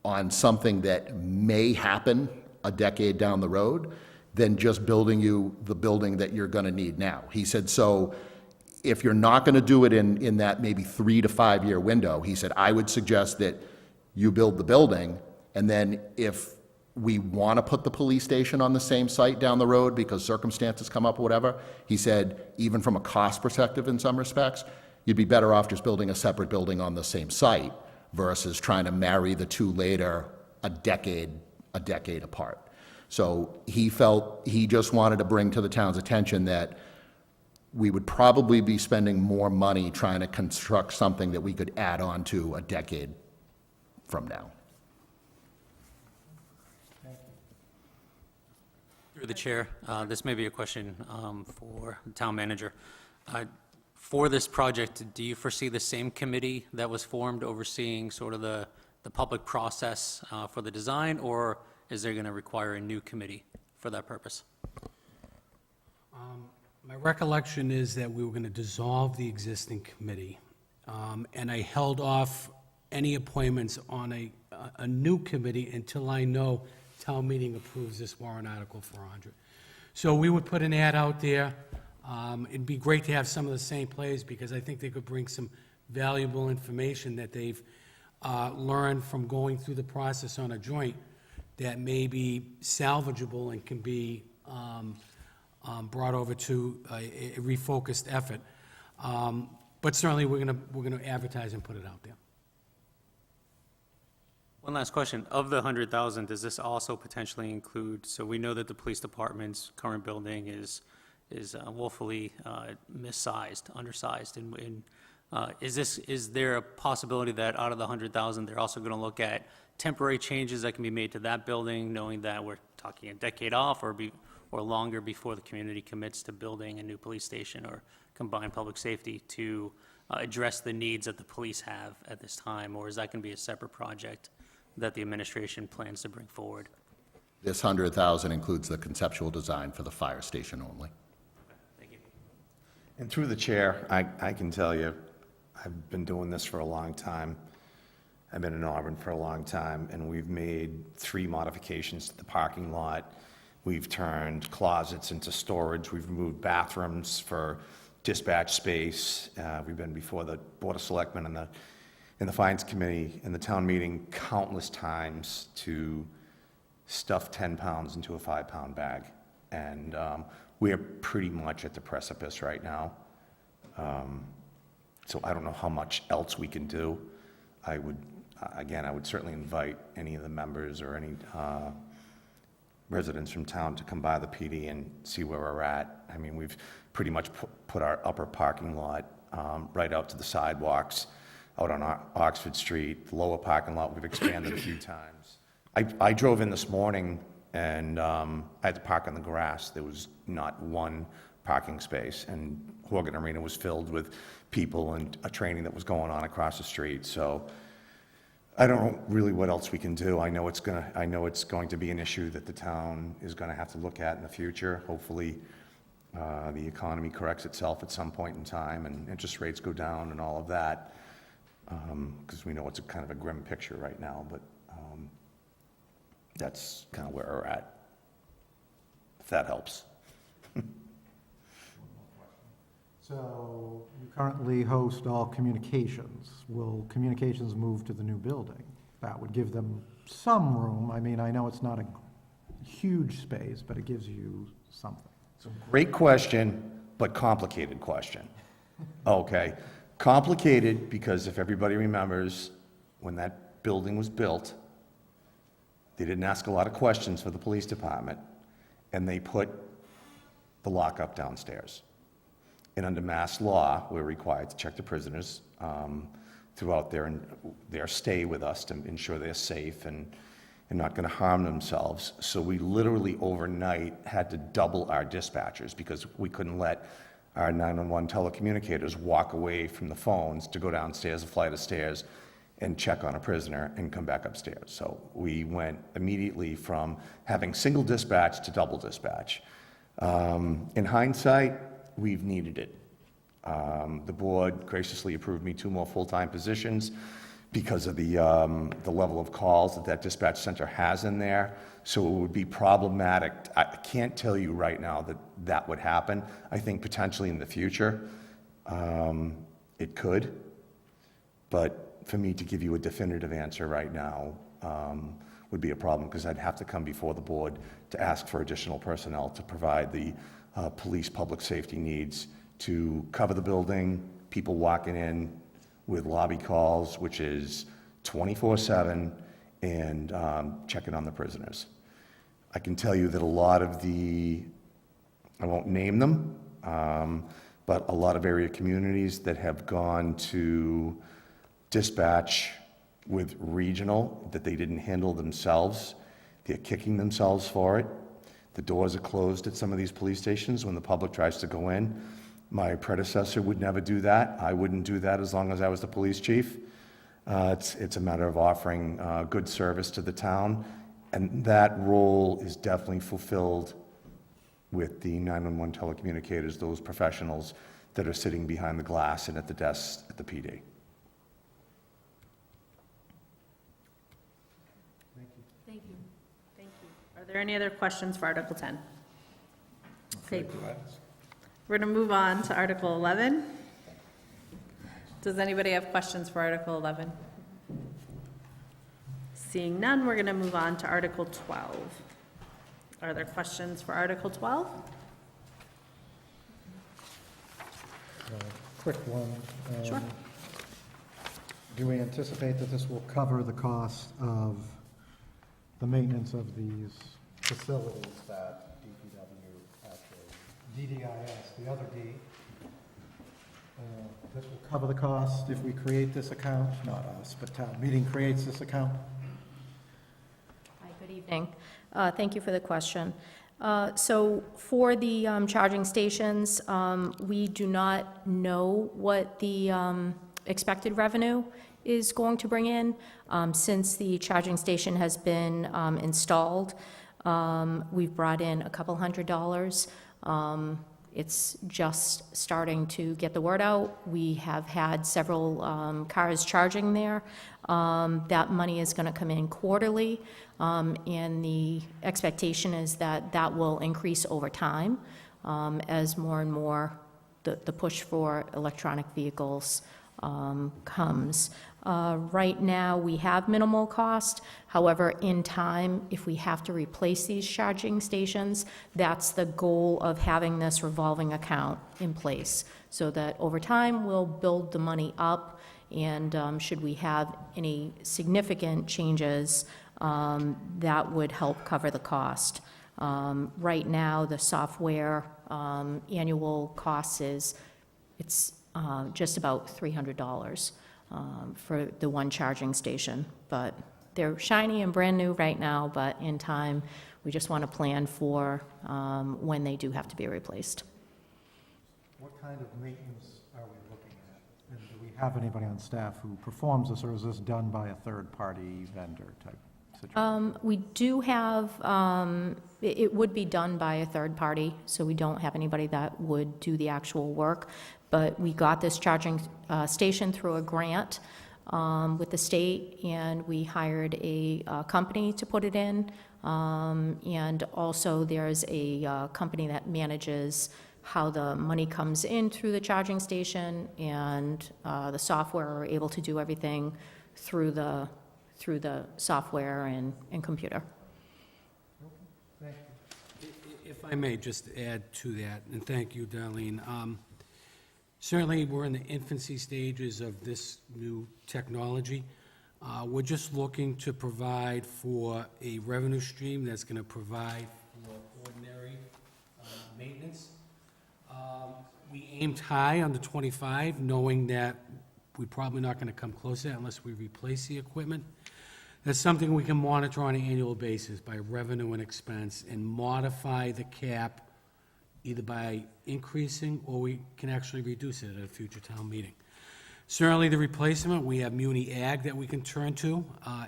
on something that may happen a decade down the road than just building you the building that you're going to need now. He said, so if you're not going to do it in that maybe 3 to 5 year window, he said, I would suggest that you build the building, and then if we want to put the police station on the same site down the road because circumstances come up or whatever, he said, even from a cost perspective in some respects, you'd be better off just building a separate building on the same site versus trying to marry the two later a decade apart. So he felt, he just wanted to bring to the town's attention that we would probably be spending more money trying to construct something that we could add on to a decade from now. Through the chair, this may be a question for the town manager. For this project, do you foresee the same committee that was formed overseeing sort of the public process for the design, or is there going to require a new committee for that purpose? My recollection is that we were going to dissolve the existing committee, and I held off any appointments on a new committee until I know town meeting approves this warrant article 400. So we would put an ad out there. It'd be great to have some of the same players, because I think they could bring some valuable information that they've learned from going through the process on a joint that may be salvageable and can be brought over to a refocused effort. But certainly, we're gonna advertise and put it out there. One last question. Of the 100,000, does this also potentially include, so we know that the police department's current building is woefully missized, undersized, and is there a possibility that out of the 100,000, they're also going to look at temporary changes that can be made to that building, knowing that we're talking a decade off or longer before the community commits to building a new police station or combined public safety to address the needs that the police have at this time, or is that going to be a separate project that the administration plans to bring forward? This 100,000 includes the conceptual design for the fire station only. Thank you. And through the chair, I can tell you, I've been doing this for a long time. I've been in Auburn for a long time, and we've made 3 modifications to the parking lot. We've turned closets into storage. We've removed bathrooms for dispatch space. We've been before the Board of Selectmen and the Finance Committee and the town meeting countless times to stuff 10 pounds into a 5-pound bag. And we're pretty much at the precipice right now. So I don't know how much else we can do. I would certainly invite any of the members or any residents from town to come by the PD and see where we're at. I mean, we've pretty much put our upper parking lot right out to the sidewalks out on Oxford Street. The lower parking lot we've expanded a few times. I drove in this morning and I had to park on the grass. There was not one parking space, and Horgan Arena was filled with people and a training that was going on across the street. So I don't know really what else we can do. I know it's going to be an issue that the town is gonna have to look at in the future. Hopefully, the economy corrects itself at some point in time and interest rates go down and all of that. Because we know it's a kind of a grim picture right now, but that's kind of where we're at, if that helps. So you currently host all communications. Will communications move to the new building? That would give them some room. I mean, I know it's not a huge space, but it gives you something. So great question, but complicated question. Okay, complicated because if everybody remembers, when that building was built, they didn't ask a lot of questions for the police department, and they put the lockup downstairs. And under mass law, we're required to check the prisoners throughout their stay with us to ensure they're safe and not going to harm themselves. So we literally overnight had to double our dispatchers because we couldn't let our 911 telecommunicators walk away from the phones to go downstairs a flight of stairs and check on a prisoner and come back upstairs. So we went immediately from having single dispatch to double dispatch. In hindsight, we've needed it. The board graciously approved me 2 more full-time positions because of the level of calls that dispatch center has in there. So it would be problematic. I can't tell you right now that would happen. I think potentially in the future, it could. But for me to give you a definitive answer right now would be a problem because I'd have to come before the board to ask for additional personnel to provide the police public safety needs to cover the building, people walking in with lobby calls, which is 24/7, and checking on the prisoners. I can tell you that a lot of I won't name them, but a lot of area communities that have gone to dispatch with regional that they didn't handle themselves, they're kicking themselves for it. The doors are closed at some of these police stations when the public tries to go in. My predecessor would never do that. I wouldn't do that as long as I was the police chief. It's a matter of offering good service to the town, and that role is definitely fulfilled with the 911 telecommunicators, those professionals that are sitting behind the glass and at the desks at the PD. Thank you. Thank you. Are there any other questions for Article 10? Okay. We're going to move on to Article 11. Does anybody have questions for Article 11? Seeing none, we're going to move on to Article 12. Are there questions for Article 12? Quick one. Sure. Do we anticipate that this will cover the cost of the maintenance of these facilities that DPW actually, DDIS, the other D, this will cover the cost if we create this account? Not us, but town meeting creates this account? Hi, good evening. Thank you for the question. So for the charging stations, we do not know what the expected revenue is going to bring in. Since the charging station has been installed, we've brought in a couple $100. It's just starting to get the word out. We have had several cars charging there. That money is going to come in quarterly, and the expectation is that that will increase over time as more and more the push for electronic vehicles comes. Right now, we have minimal cost. However, in time, if we have to replace these charging stations, that's the goal of having this revolving account in place, so that over time, we'll build the money up, and should we have any significant changes, that would help cover the cost. Right now, the software annual cost it's just about $300 for the one charging station. But they're shiny and brand new right now, but in time, we just want to plan for when they do have to be replaced. what kind of maintenance are we looking at? And do we have anybody on staff who performs this, or is this done by a third-party vendor type situation? We do have, it would be done by a third party, so we don't have anybody that would do the actual work. But we got this charging station through a grant with the state, and we hired a company to put it in. And also, there's a company that manages how the money comes in through the charging station, and the software are able to do everything through the software and computer. If I may just add to that, and thank you, Darlene. Certainly, we're in the infancy stages of this new technology. We're just looking to provide for a revenue stream that's going to provide for ordinary maintenance. We aimed high on the 25, knowing that we're probably not going to come close to that unless we replace the equipment. That's something we can monitor on an annual basis by revenue and expense and modify the cap either by increasing or we can actually reduce it at a future town meeting. Certainly the replacement, we have Muni Ag that we can turn to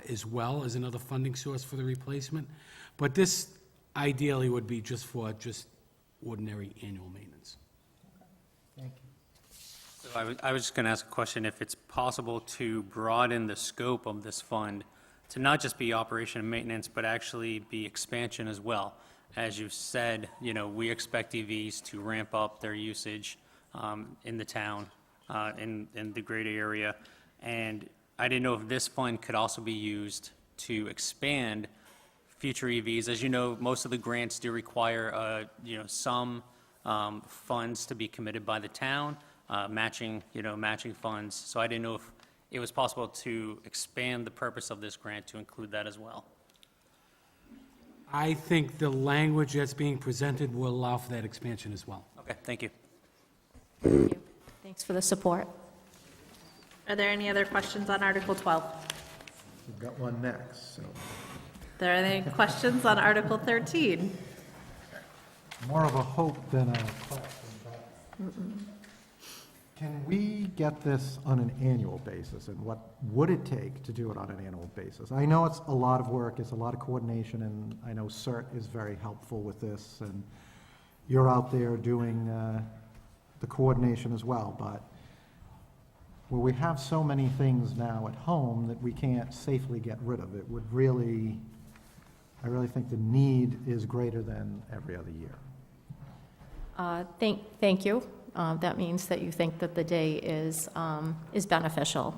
as well as another funding source for the replacement. But this ideally would be just for ordinary annual maintenance. Thank you. So I was just going to ask a question, if it's possible to broaden the scope of this fund to not just be operation and maintenance, but actually be expansion as well. As you said, we expect EVs to ramp up their usage in the town, in the greater area. And I didn't know if this fund could also be used to expand future EVs. As you know, most of the grants do require, some funds to be committed by the town, matching funds. So I didn't know if it was possible to expand the purpose of this grant to include that as well. I think the language that's being presented will allow for that expansion as well. Okay, thank you. Thank you. Thanks for the support. Are there any other questions on Article 12? We've got one next, so. Are there any questions on Article 13? More of a hope than a question, but can we get this on an annual basis, and what would it take to do it on an annual basis? I know it's a lot of work, it's a lot of coordination, and I know CERT is very helpful with this, and you're out there doing the coordination as well, but where we have so many things now at home that we can't safely get rid of, it would really, I really think the need is greater than every other year. Thank you. That means that you think that the day is beneficial.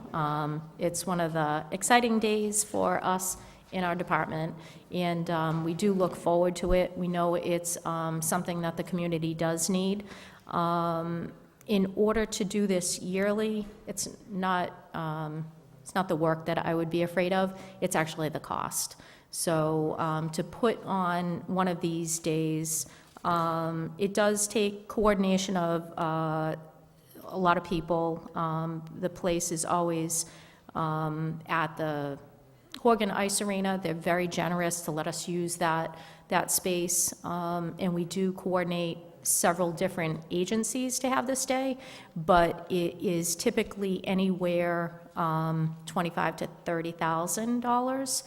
It's one of the exciting days for us in our department, and we do look forward to it. We know it's something that the community does need. In order to do this yearly, it's not the work that I would be afraid of, it's actually the cost. So to put on one of these days, it does take coordination of a lot of people. The place is always at the Horgan Ice Arena. They're very generous to let us use that space, and we do coordinate several different agencies to have this day, but it is typically anywhere $25,000 to $30,000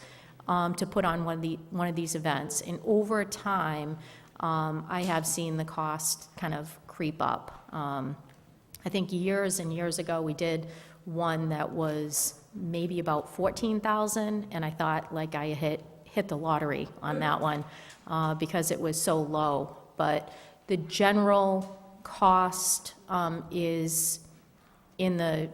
to put on one of these events. And over time, I have seen the cost kind of creep up. I think years and years ago, we did one that was maybe about $14,000, and I thought like I hit the lottery on that one because it was so low. But the general cost is in the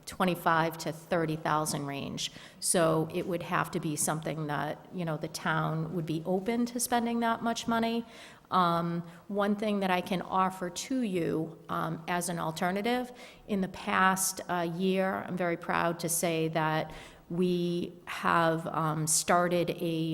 $25,000 to $30,000 range. So it would have to be something that, the town would be open to spending that much money. One thing that I can offer to you as an alternative, in the past year, I'm very proud to say that we have started a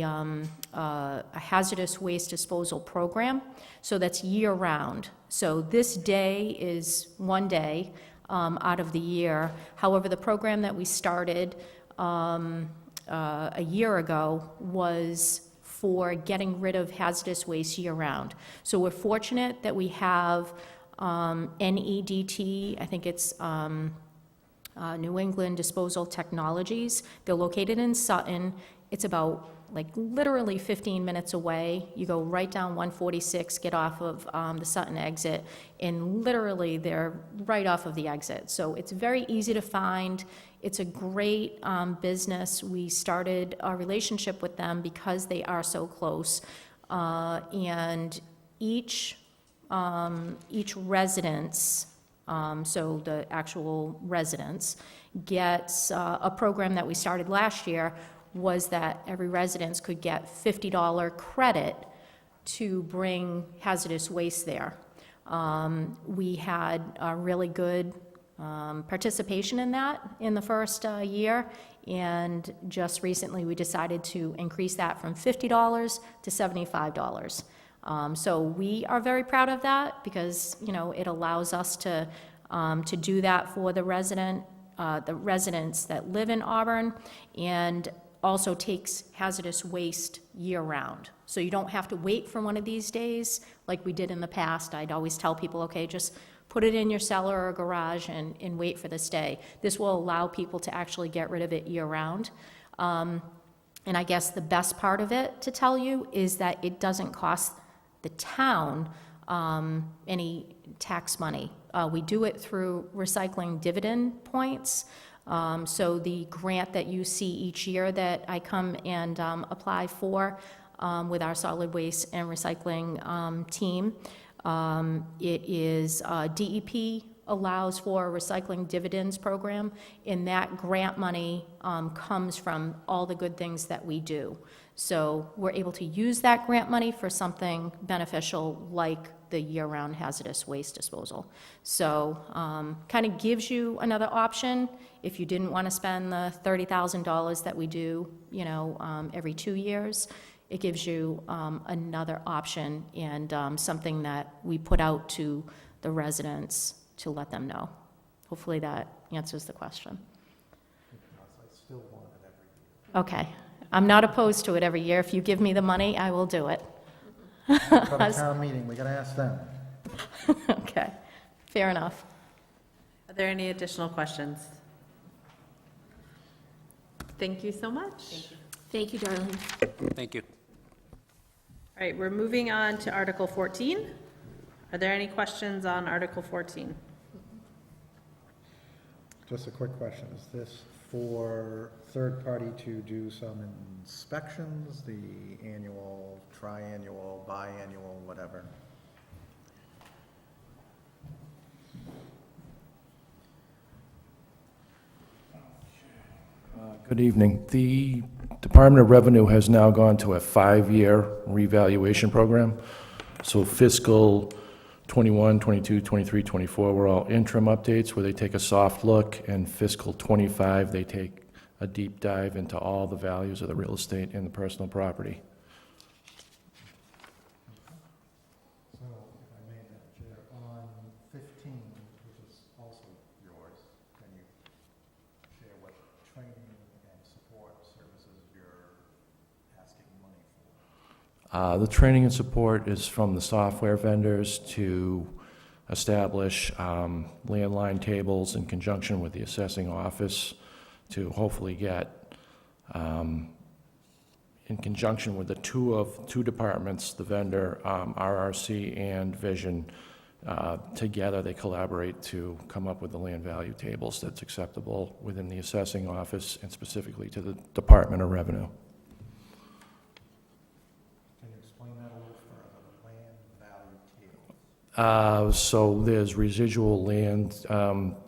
hazardous waste disposal program, so that's year-round. So this day is one day out of the year. However, the program that we started a year ago was for getting rid of hazardous waste year-round. So we're fortunate that we have NEDT, I think it's New England Disposal Technologies. They're located in Sutton. It's about, like, literally 15 minutes away. You go right down 146, get off of the Sutton exit, and literally they're right off of the exit. So it's very easy to find. It's a great business. We started a relationship with them because they are so close. And each residence, so the actual residence, gets a program that we started last year, was that every residence could get $50 credit to bring hazardous waste there. We had a really good participation in that in the first year, and just recently we decided to increase that from $50 to $75. So we are very proud of that because, you know, it allows us to do that for the residents that live in Auburn, and also takes hazardous waste year-round. So you don't have to wait for one of these days like we did in the past. I'd always tell people, okay, just put it in your cellar or garage and wait for this day. This will allow people to actually get rid of it year-round. And I guess the best part of it, to tell you, is that it doesn't cost the town any tax money. We do it through recycling dividend points. So the grant that you see each year that I come and apply for with our solid waste and recycling team, it is DEP allows for a recycling dividends program, and that grant money comes from all the good things that we do. So we're able to use that grant money for something beneficial like the year-round hazardous waste disposal. So kind of gives you another option if you didn't want to spend the $30,000 that we do, you know, every 2 years. It gives you another option and something that we put out to the residents to let them know. Hopefully that answers the question. Okay. I'm not opposed to it every year. If you give me the money, I will do it. For the town meeting, we gotta ask them. Okay, fair enough. Are there any additional questions? Thank you so much. Thank you, darling. Thank you. All right, we're moving on to Article 14. Are there any questions on Article 14? Just a quick question, is this for third party to do some inspections, the annual, triannual, biannual, whatever? Good evening. The Department of Revenue has now gone to a 5-year revaluation program. So fiscal 21, 22, 23, 24 were all interim updates where they take a soft look, and fiscal 25, they take a deep dive into all the values of the real estate and the personal property. So, if I may, Madam Chair, on 15, which is also yours, can you share what training and support services you're asking money for? The training and support is from the software vendors to establish landline tables in conjunction with the assessing office to hopefully get, in conjunction with the two departments, the vendor, RRC and Vision, together they collaborate to come up with the land value tables that's acceptable within the assessing office and specifically to the Department of Revenue. Can you explain that a little further, land value table? So there's residual land,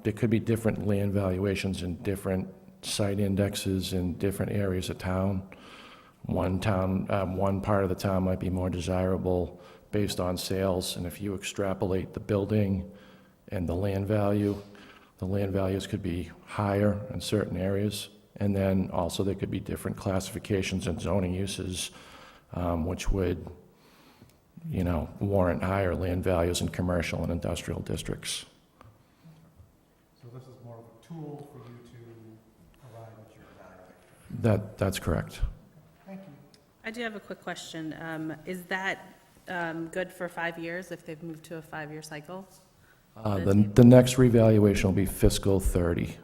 there could be different land valuations in different site indexes in different areas of town. One part of the town might be more desirable based on sales, and if you extrapolate the building and the land values could be higher in certain areas. And then also there could be different classifications and zoning uses, which would, you know, warrant higher land values in commercial and industrial districts. So this is more of a tool for you to arrive at your evaluation? That's correct. Thank you. I do have a quick question. Is that good for 5 years if they've moved to a 5-year cycle? The next revaluation will be fiscal '30.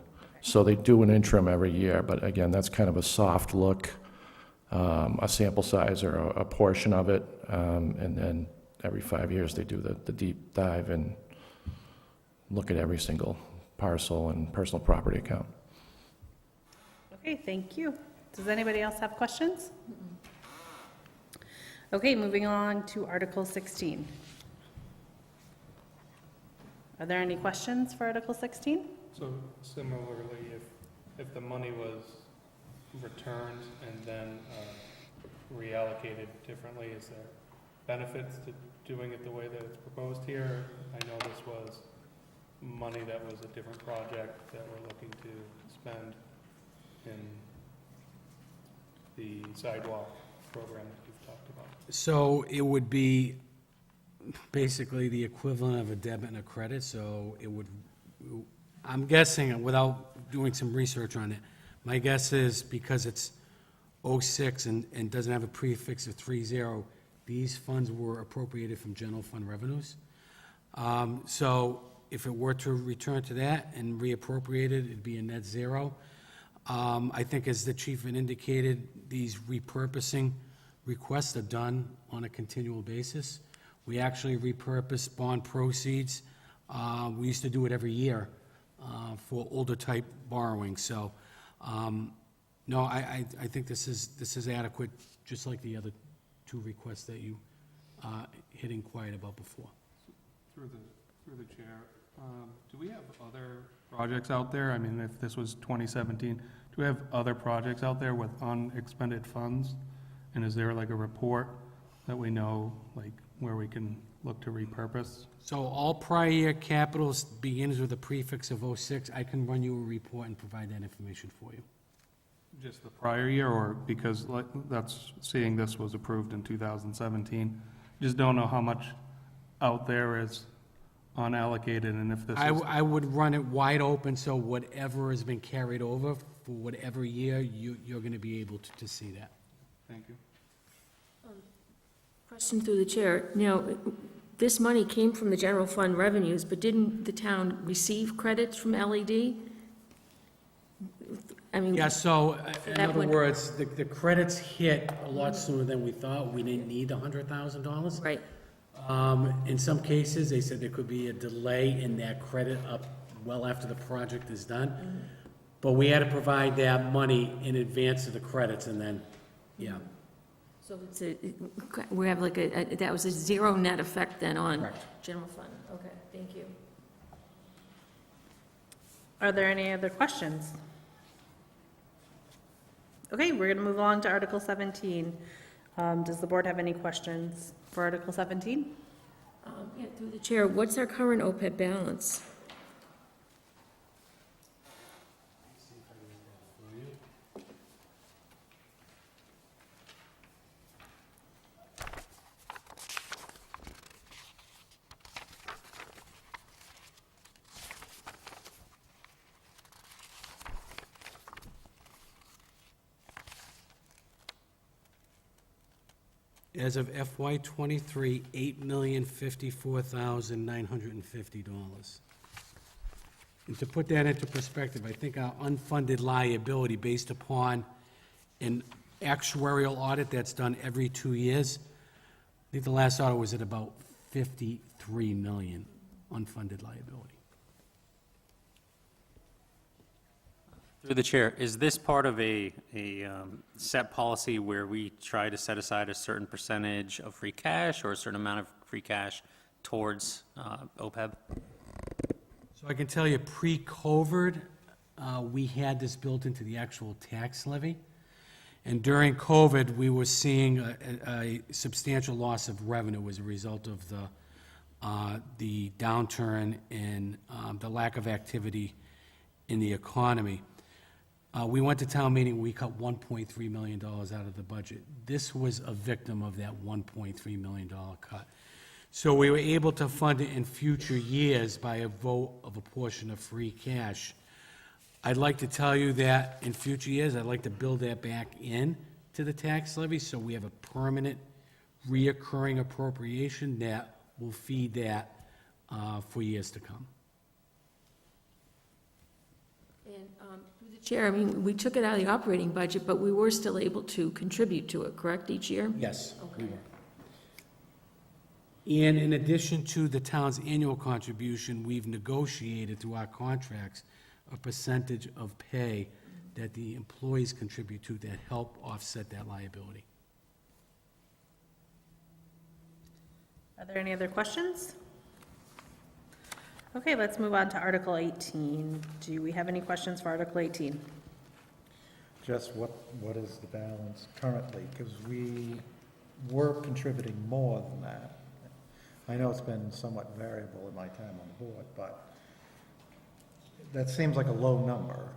So they do an interim every year, but again, that's kind of a soft look, a sample size or a portion of it, and then every 5 years they do the deep dive and look at every single parcel and personal property account. Okay, thank you. Does anybody else have questions? Okay, moving on to Article 16. Are there any questions for Article 16? So similarly, if the money was returned and then reallocated differently, is there benefits to doing it the way that it's proposed here? I know this was money that was a different project that we're looking to spend in the sidewalk program that you've talked about. So it would be basically the equivalent of a debit and a credit, so it would, I'm guessing, without doing some research on it, my guess is because it's 06 and doesn't have a prefix of 30, these funds were appropriated from general fund revenues. So if it were to return to that and reappropriated, it'd be a net zero. I think as the chief had indicated, these repurposing requests are done on a continual basis. We actually repurpose bond proceeds. We used to do it every year for older type borrowing. So, no, I think this is adequate, just like the other two requests that you had inquired about before. Through the chair, do we have other projects out there? I mean, if this was 2017, do we have other projects out there with unexpended funds? And is there like a report that we know, like, where we can look to repurpose? So all prior year capitals begins with a prefix of 06. I can run you a report and provide that information for you. Just the prior year, or because like that's seeing this was approved in 2017? Just don't know how much out there is unallocated, and if this is... I would run it wide open, so whatever has been carried over for whatever year, you're going to be able to see that. Thank you. Question through the chair. Now, this money came from the general fund revenues, but didn't the town receive credits from LED? I mean... Yeah, so in that other would- words, the credits hit a lot sooner than we thought. We didn't need the $100,000. Right. In some cases, they said there could be a delay in that credit up well after the project is done. But we had to provide that money in advance of the credits, and then, yeah. So it's we have like that was a zero net effect then on Correct. general fund. Okay, thank you. Are there any other questions? Okay, we're going to move on to Article 17. Does the board have any questions for Article 17? Yeah, through the chair, what's our current OPEB balance? As of FY '23, $8,054,950. And to put that into perspective, I think our unfunded liability, based upon an actuarial audit that's done every 2 years, I think the last audit was at about 53 million unfunded liability. Through the chair, is this part of a set policy where we try to set aside a certain percentage of free cash or a certain amount of free cash towards OPEB? So I can tell you, pre-COVID, we had this built into the actual tax levy. And during COVID, we were seeing a substantial loss of revenue as a result of the downturn and the lack of activity in the economy. We went to town meeting, we cut $1.3 million out of the budget. This was a victim of that $1.3 million cut. So we were able to fund it in future years by a vote of a portion of free cash. I'd like to tell you that in future years, I'd like to build that back in to the tax levy, so we have a permanent reoccurring appropriation that will feed that for years to come. And through the chair, I mean, we took it out of the operating budget, but we were still able to contribute to it, correct, each year? Yes, we Okay. were. And in addition to the town's annual contribution, we've negotiated through our contracts a percentage of pay that the employees contribute to that help offset that liability. Are there any other questions? Okay, let's move on to Article 18. Do we have any questions for Article 18? Just what is the balance currently? Because we were contributing more than that. I know it's been somewhat variable in my time on the board, but that seems like a low number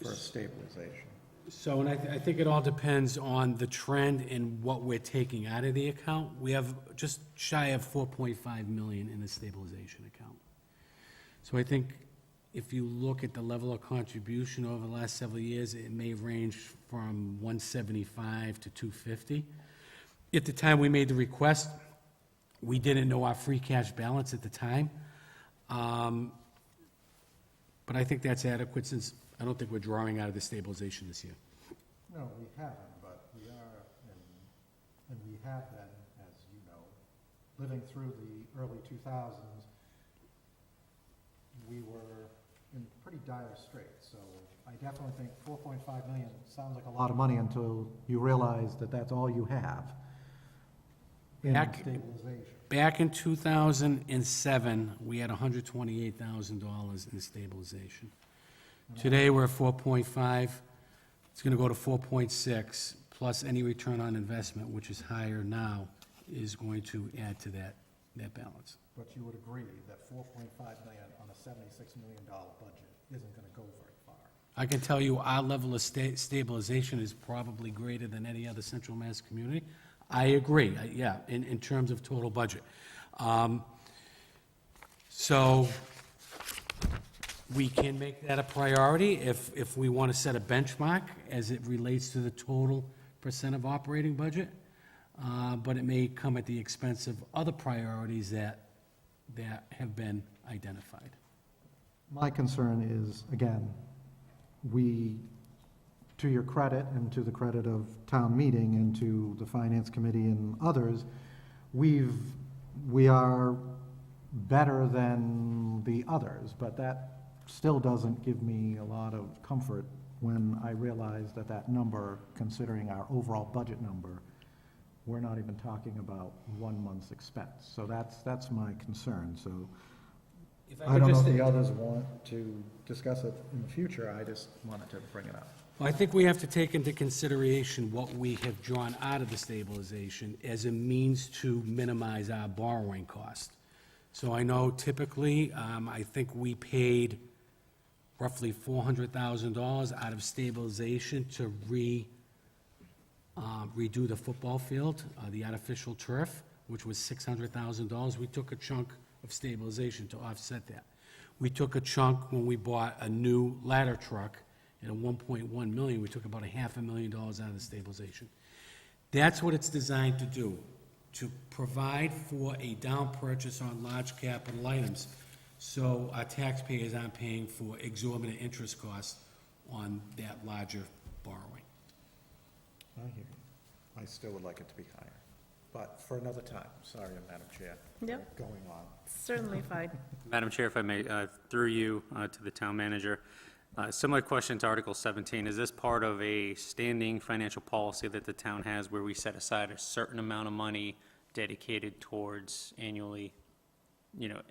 for stabilization. So, and I think it all depends on the trend and what we're taking out of the account. We have just shy of 4.5 million in the stabilization account. So I think if you look at the level of contribution over the last several years, it may range from 175 to 250. At the time we made the request, we didn't know our free cash balance at the time. But I think that's adequate since I don't think we're drawing out of the stabilization this year. No, we haven't, but we are, and we have been, as you know, living through the early 2000s, we were in pretty dire straits. So I definitely think 4.5 million sounds like a lot of money until you realize that that's all you have in stabilization. Back in 2007, we had $128,000 in stabilization. Today, we're at 4.5. It's going to go to 4.6, plus any return on investment, which is higher now, is going to add to that balance. But you would agree that 4.5 million on a $76 million budget isn't going to go very far. I can tell you our level of stabilization is probably greater than any other Central Mass community. I agree, yeah, in terms of total budget. So we can make that a priority if we want to set a benchmark as it relates to the total percent of operating budget, but it may come at the expense of other priorities that have been identified. My concern is, again, we, to your credit and to the credit of town meeting and to the finance committee and others, we are better than the others, but that still doesn't give me a lot of comfort when I realize that that number, considering our overall budget number, we're not even talking about 1 month's expense. So that's my concern. So I don't know if the others want to discuss it in the future. I just wanted to bring it up. Well, I think we have to take into consideration what we have drawn out of the stabilization as a means to minimize our borrowing cost. So I know typically, I think we paid roughly $400,000 out of stabilization to redo the football field, the artificial turf, which was $600,000. We took a chunk of stabilization to offset that. We took a chunk when we bought a new ladder truck at a $1.1 million. We took about $500,000 out of the stabilization. That's what it's designed to do, to provide for a down purchase on large capital items, so our taxpayers aren't paying for exorbitant interest costs on that larger borrowing. I hear you. I still would like it to be higher, but for another time. Sorry, Madam Chair. Yep. Going on. Certainly fine. Madam Chair, if I may, through you to the town manager, similar question to Article 17. Is this part of a standing financial policy that the town has where we set aside a certain amount of money dedicated towards annually,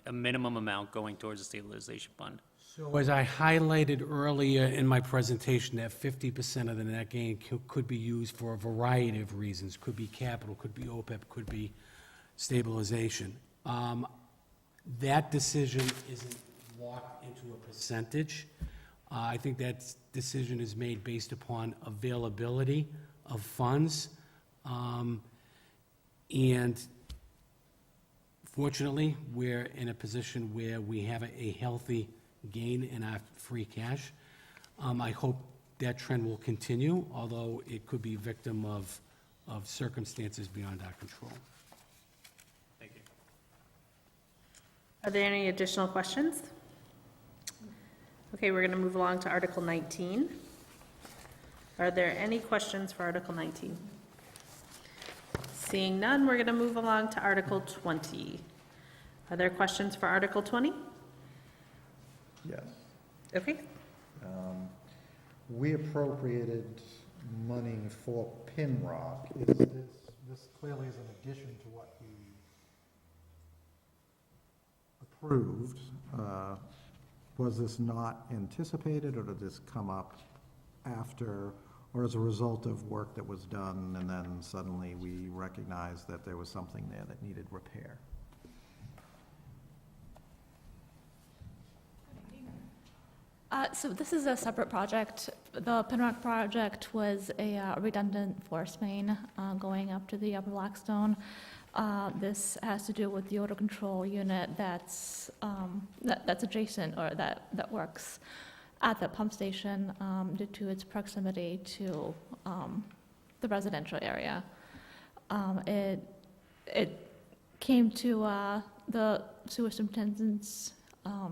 a minimum amount going towards the stabilization fund? So as I highlighted earlier in my presentation, that 50% of the net gain could be used for a variety of reasons. Could be capital, could be OPEB, could be stabilization. That decision isn't locked into a percentage. I think that decision is made based upon availability of funds. And fortunately, we're in a position where we have a healthy gain in our free cash. I hope that trend will continue, although it could be victim of circumstances beyond our control. Thank you. Are there any additional questions? Okay, we're going to move along to Article 19. Are there any questions for Article 19? Seeing none, we're going to move along to Article 20. Are there questions for Article 20? Yes. Okay. We appropriated money for Pinrock. This clearly is an addition to what we approved. Was this not anticipated, or did this come up after, or as a result of work that was done, and then suddenly we recognized that there was something there that needed repair? So this is a separate project. The Pinrock project was a redundant force main going up to the Upper Blackstone. This has to do with the odor control unit that's adjacent, or that works at the pump station due to its proximity to the residential area. It came to the sewer superintendent's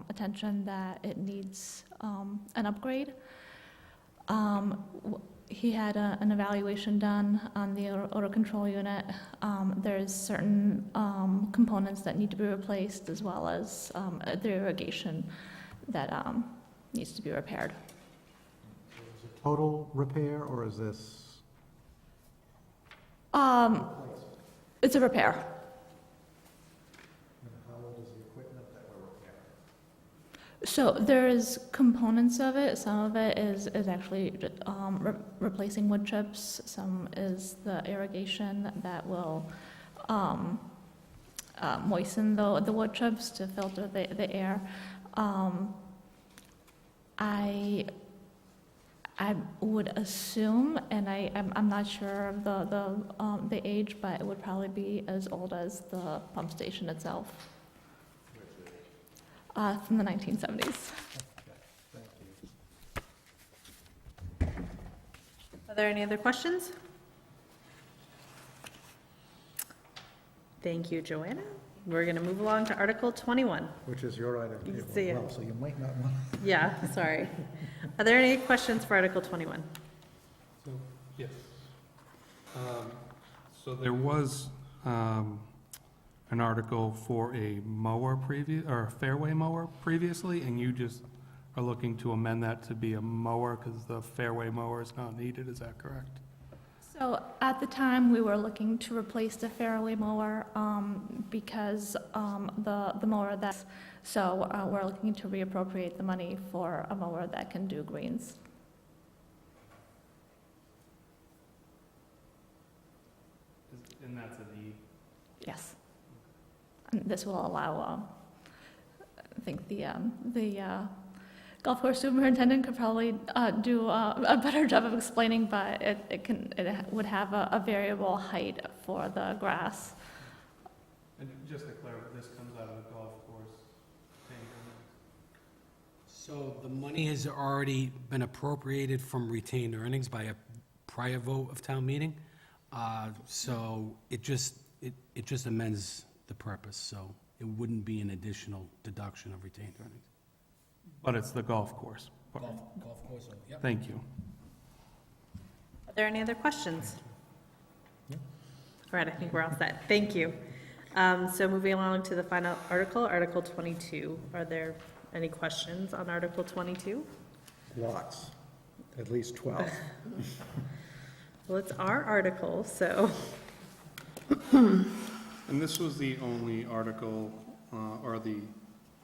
attention that it needs an upgrade. He had an evaluation done on the odor control unit. There's certain components that need to be replaced, as well as the irrigation that needs to be repaired. Is it total repair, or is this? It's a repair. And how old is the equipment that we're repairing? So there's components of it. Some of it is actually replacing wood chips. Some is the irrigation that will moisten the wood chips to filter the air. I would assume, and I'm not sure of the age, but it would probably be as old as the pump station itself. From the 1970s. Are there any other questions? Thank you, Joanna. We're going to move along to Article 21. Which is your item table See as it. well, so you might not want. Yeah, sorry. Are there any questions for Article 21? So, yes. So there was an article for a mower or a fairway mower previously, and you just are looking to amend that to be a mower because the fairway mower is not needed, is that correct? So at the time, we were looking to replace the fairway mower because the mower we're looking to reappropriate the money for a mower that can do greens. And that's a need? Yes. And this will allow, I think the golf course superintendent could probably do a better job of explaining, but it would have a variable height for the grass. And just to clarify, this comes out of the golf course tank. So the money has already been appropriated from retained earnings by a prior vote of town meeting. So it just amends the purpose, so it wouldn't be an additional deduction of retained earnings. But it's the golf course. Golf course, yep. Thank you. Are there any other questions? All right, I think we're all set. Thank you. So moving along to the final article, Article 22. Are there any questions on Article 22? Lots, at least 12. Well, it's our article, so. And this was the only article, or the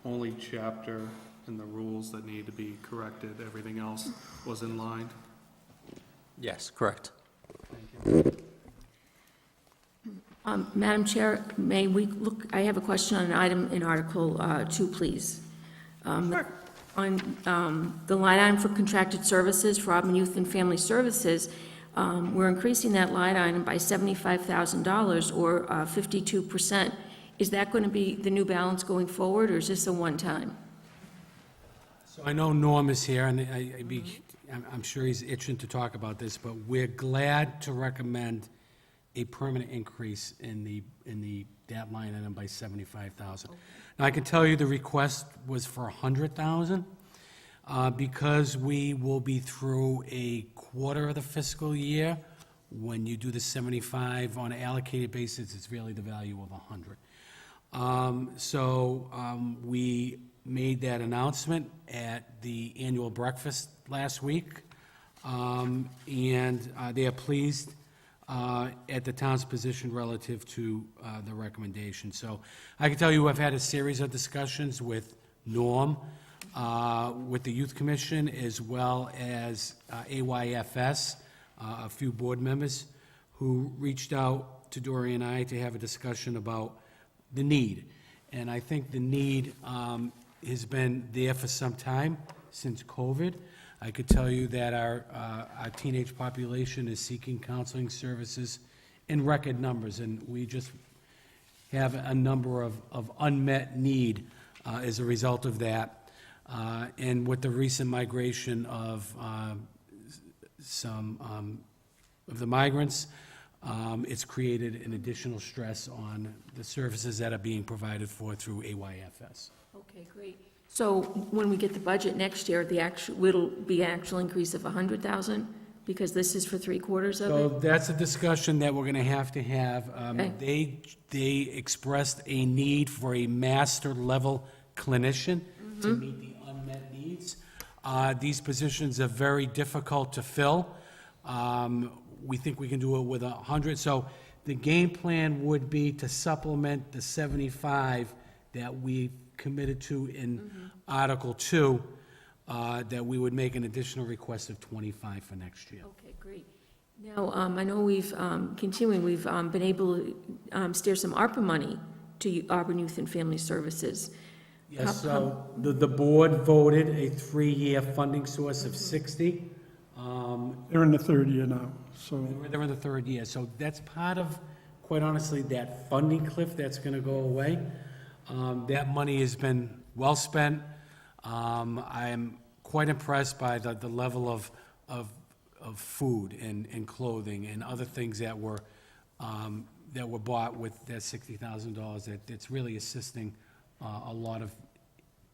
only chapter in the rules that needed to be corrected. Everything else was in line? Yes, correct. Madam Chair, may we look, I have a question on an item in Article 2, please. Sure. On the line item for contracted services for Auburn Youth and Family Services, we're increasing that line item by $75,000, or 52%. Is that going to be the new balance going forward, or is this a one-time? So I know Norm is here, and I'm sure he's itching to talk about this, but we're glad to recommend a permanent increase in that line item by $75,000. Now, I can tell you the request was for 100,000. Because we will be through a quarter of the fiscal year, when you do the 75 on an allocated basis, it's really the value of 100. We made that announcement at the annual breakfast last week, and they are pleased at the town's position relative to the recommendation. So I can tell you I've had a series of discussions with Norm, with the Youth Commission, as well as AYFS, a few board members who reached out to Dory and I to have a discussion about the need. And I think the need has been there for some time, since COVID. I could tell you that our teenage population is seeking counseling services in record numbers, and we just have a number of unmet need as a result of that. And with the recent migration of some of the migrants, it's created an additional stress on the services that are being provided for through AYFS. Okay, great. So when we get the budget next year, it'll be an actual increase of 100,000, because this is for 3/4 of So it? that's a discussion that we're going to have. Okay. They expressed a need for a master-level clinician to meet the unmet needs. These positions are very difficult to fill. We think we can do it with 100. So the game plan would be to supplement the 75 that we committed to in Article 2, that we would make an additional request of 25 for next year. Okay, great. Now, I know we've been able to steer some ARPA money to Auburn Youth and Family Services. Yes, so the board voted a 3-year funding source of 60. They're in the third year now, so. They're in the third year, so that's part of, quite honestly, that funding cliff that's going to go away. That money has been well spent. I am quite impressed by the level of food and clothing and other things that were bought with that $60,000. That's really assisting a lot of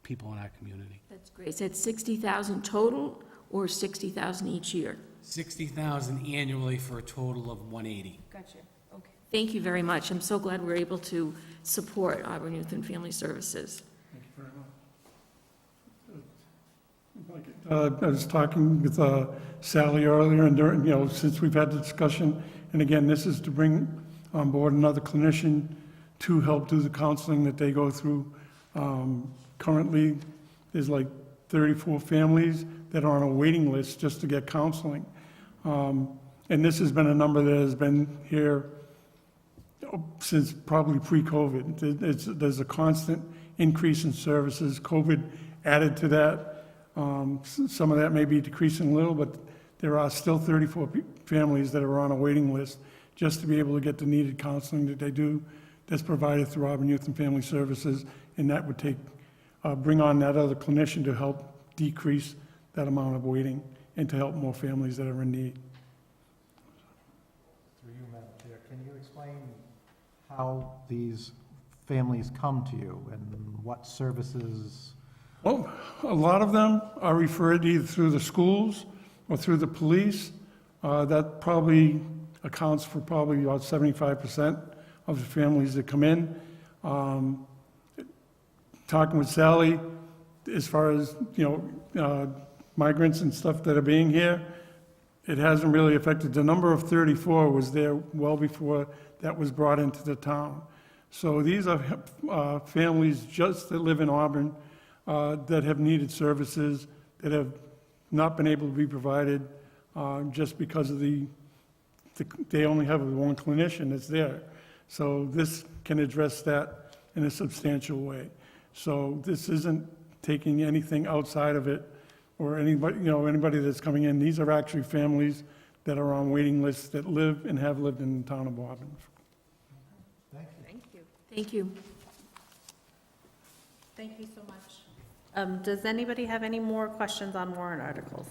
people in our community. That's great. Is that 60,000 total or 60,000 each year? 60,000 annually for a total of 180. Gotcha. Okay. Thank you very much. I'm so glad we're able to support Auburn Youth and Family Services. Thank you very much. I was talking with Sally earlier, and during, since we've had the discussion, and again, this is to bring on board another clinician to help do the counseling that they go through. Currently, there's like 34 families that are on a waiting list just to get counseling. And this has been a number that has been here since probably pre-COVID. There's a constant increase in services. COVID added to that. Some of that may be decreasing a little, but there are still 34 families that are on a waiting list just to be able to get the needed counseling that they do, that's provided through Auburn Youth and Family Services, and that would bring on that other clinician to help decrease that amount of waiting and to help more families that are in need. Through you, Madam Chair, can you explain how these families come to you and what services? Well, a lot of them are referred either through the schools or through the police. That probably accounts for probably about 75% of the families that come in. Talking with Sally, as far as, migrants and stuff that are being here, it hasn't really affected. The number of 34 was there well before that was brought into the town. So these are families just that live in Auburn that have needed services that have not been able to be provided just because of they only have one clinician that's there. So this can address that in a substantial way. So this isn't taking anything outside of it or anybody that's coming in. These are actually families that are on waiting lists that live and have lived in the town of Auburn. Thank you. Thank you. Thank you so much. Does anybody have any more questions on warrant articles?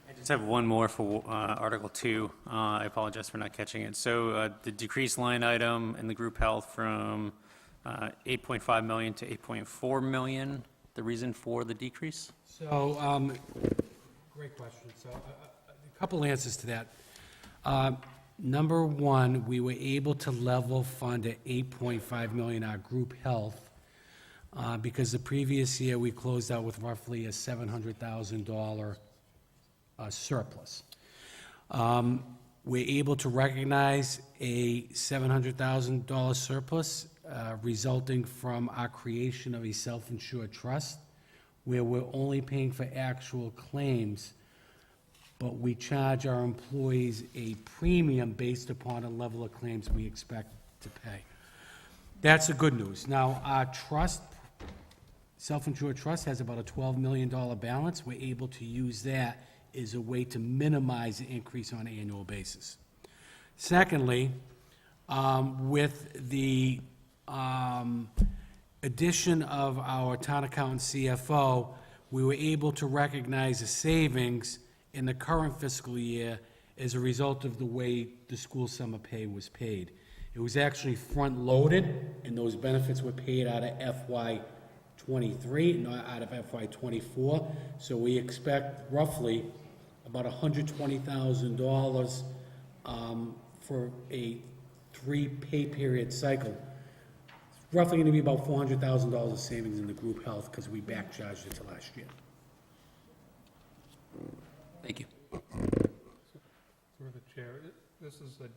I just have one more for Article 2. I apologize for not catching it. So the decreased line item in the group health from 8.5 million to 8.4 million. The reason for the decrease? So, great question. So, a couple answers to that. Number one, we were able to level fund at 8.5 million our group health, because the previous year, we closed out with roughly a $700,000 surplus. We're able to recognize a $700,000 surplus resulting from our creation of a self-insured trust, where we're only paying for actual claims, but we charge our employees a premium based upon a level of claims we expect to pay. That's the good news. Now, our trust, self-insured trust, has about a $12 million balance. We're able to use that as a way to minimize the increase on an annual basis. Secondly, with the addition of our town accountant CFO, we were able to recognize a savings in the current fiscal year as a result of the way the school summer pay was paid. It was actually front-loaded, and those benefits were paid out of FY '23, not out of FY '24. So we expect roughly about $120,000 for a 3 pay period cycle. Roughly going to be about $400,000 of savings in the group health because we back charged it to last year. Thank you. Through the chair, this is a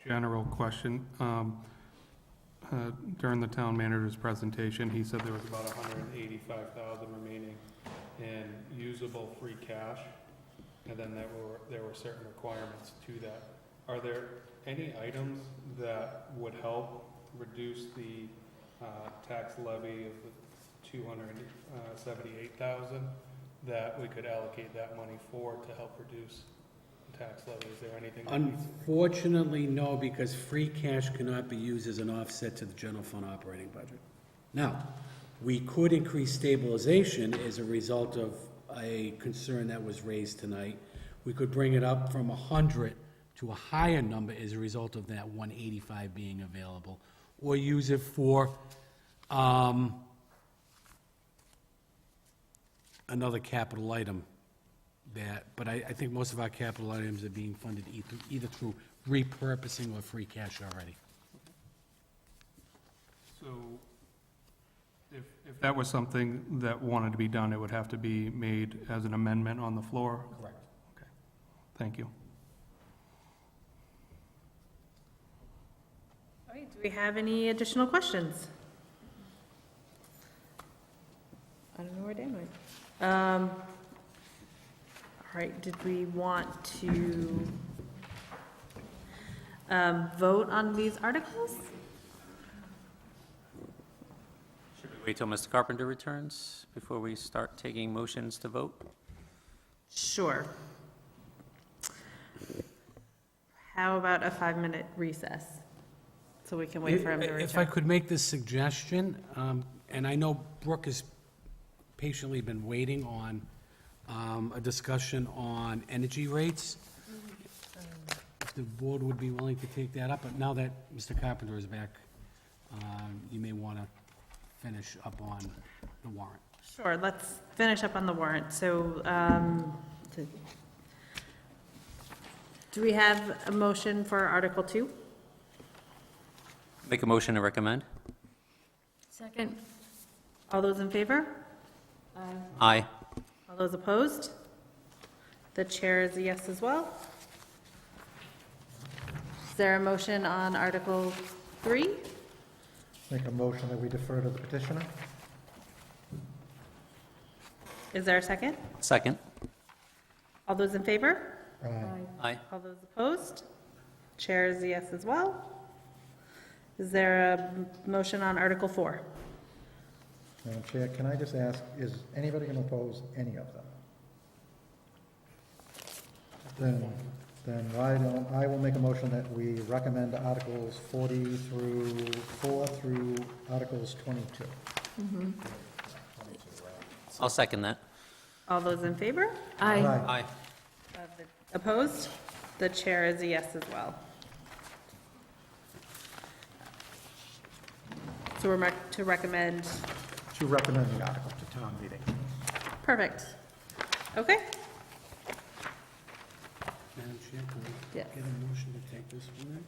general question. During the town manager's presentation, he said there was about $185,000 remaining in usable free cash, and then there were certain requirements to that. Are there any items that would help reduce the tax levy of the $278,000 that we could allocate that money for to help reduce the tax levy? Is there anything? Unfortunately, no, because free cash cannot be used as an offset to the general fund operating budget. Now, we could increase stabilization as a result of a concern that was raised tonight. We could bring it up from 100 to a higher number as a result of that 185 being available, or use it for another capital item but I think most of our capital items are being funded either through repurposing or free cash already. So if that was something that wanted to be done, it would have to be made as an amendment on the floor? Correct. Okay, thank you. All right, do we have any additional questions? I don't know where Dan went. All right, did we want to vote on these articles? Should we wait till Mr. Carpenter returns before we start taking motions to vote? Sure. How about a 5-minute recess? So we can wait for him to return. If I could make this suggestion, and I know Brooke has patiently been waiting on a discussion on energy rates. If the board would be willing to take that up, but now that Mr. Carpenter is back, you may want to finish up on the warrant. Sure, let's finish up on the warrant. So, do we have a motion for Article 2? Make a motion to recommend? Second. All those in favor? Aye. All those opposed? The chair is a yes as well. Is there a motion on Article 3? Make a motion that we defer to the petitioner. Is there a second? Second? All those in favor? Aye. All those opposed? Chair is a yes as well. Is there a motion on Article 4? Madam Chair, can I just ask, is anybody going to oppose any of them? Then why don't, I will make a motion that we recommend Articles 40 through 4 through Articles 22. I'll second that. All those in favor? Aye. Aye. Opposed? The chair is a yes as well. So we're to recommend, To recommend the article to town meeting. perfect. Okay? Madam Chair, can we Yes. get a motion to take this one then?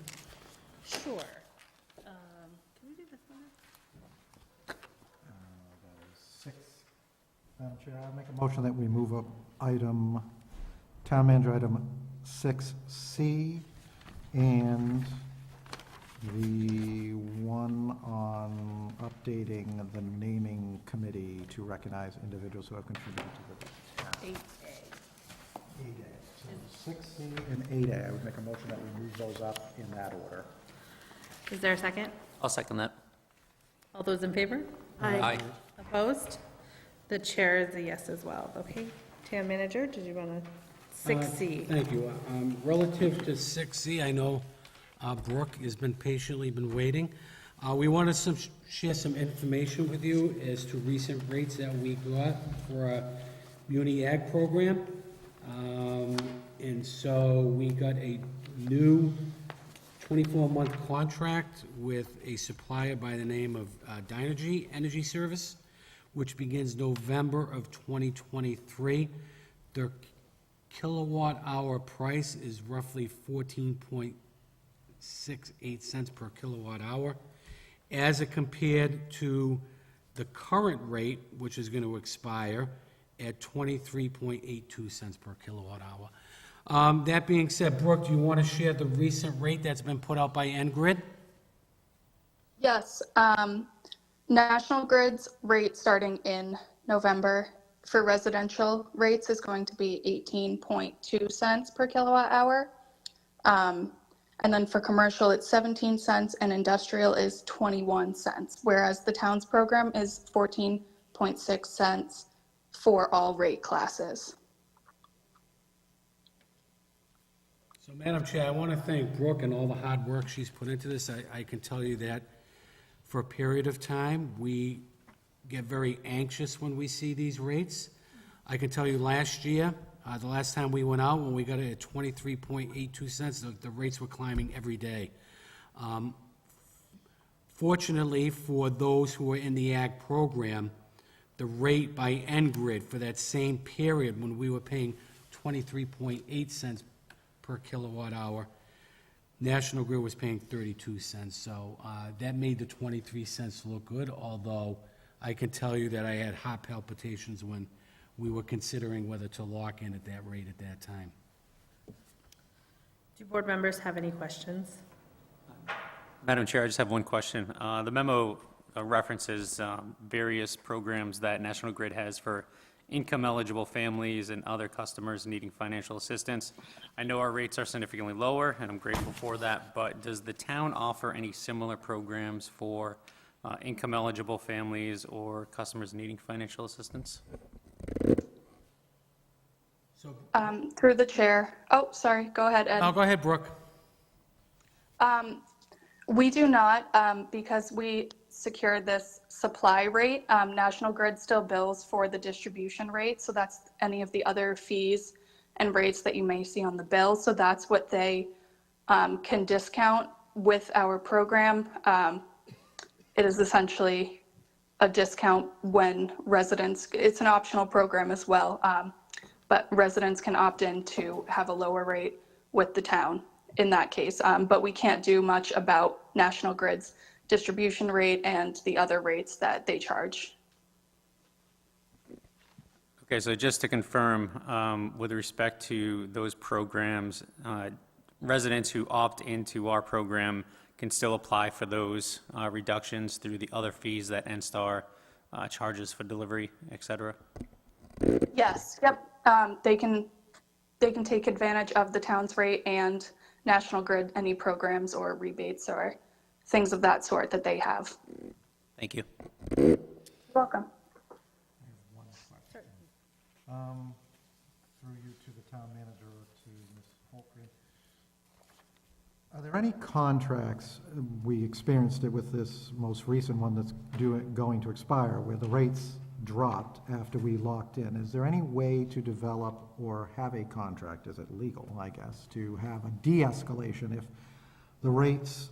Sure. Can we do this one? That is 6. Madam Chair, I make a motion that we move up town manager item 6C, and the one on updating the naming committee to recognize individuals who have contributed to the town. 8A. 8A. So 6C and 8A, I would make a motion that we move those up in that order. Is there a second? I'll second that. All those in favor? Aye. Opposed? The chair is a yes as well. Okay. Town manager, did you want to, 6C? Thank you. Relative to 6C, I know Brooke has been patiently waiting. We want to share some information with you as to recent rates that we got for our Muni Ag program. And so we got a new 24-month contract with a supplier by the name of Dynegy Energy Service, which begins November of 2023. Their kilowatt-hour price is roughly 14.68 cents per kilowatt-hour, as it compared to the current rate, which is going to expire at 23.82 cents per kilowatt-hour. That being said, Brooke, do you want to share the recent rate that's been put out by NGrid? Yes, National Grid's rate starting in November for residential rates is going to be 18.2 cents per kilowatt hour. And then for commercial, it's 17 cents and industrial is 21 cents, whereas the town's program is 14.6 cents for all rate classes. So, Madam Chair, I want to thank Brooke and all the hard work she's put into this. I can tell you that for a period of time, we get very anxious when we see these rates. I can tell you last year, the last time we went out, when we got it at 23.82 cents, the rates were climbing every day. Fortunately, for those who are in the ag program, the rate by NGrid for that same period, when we were paying 23.8 cents per kilowatt hour, National Grid was paying 32 cents. So that made the 23 cents look good, although I can tell you that I had heart palpitations when we were considering whether to lock in at that rate at that time. Do board members have any questions? Madam Chair, I just have one question. The memo references various programs that National Grid has for income-eligible families and other customers needing financial assistance. I know our rates are significantly lower, and I'm grateful for that, but does the town offer any similar programs for income-eligible families or customers needing financial assistance? So, Through the chair. Oh, sorry, go ahead, Ed. go ahead, Brooke. We do not, because we secured this supply rate. National Grid still bills for the distribution rate, so that's any of the other fees and rates that you may see on the bill. So that's what they can discount with our program. It is essentially a discount when residents, it's an optional program as well, but residents can opt in to have a lower rate with the town in that case. But we can't do much about National Grid's distribution rate and the other rates that they charge. Okay, so just to confirm, with respect to those programs, residents who opt into our program can still apply for those reductions through the other fees that NSTAR charges for delivery, et cetera? Yes, yep. They can take advantage of the town's rate and National Grid, any programs or rebates or things of that sort that they have. Thank you. You're welcome. Through you to the town manager or to Ms. Holtgren. Are there any contracts, we experienced it with this most recent one that's going to expire, where the rates dropped after we locked in? Is there any way to develop or have a contract, is it legal, I guess, to have a de-escalation if the rates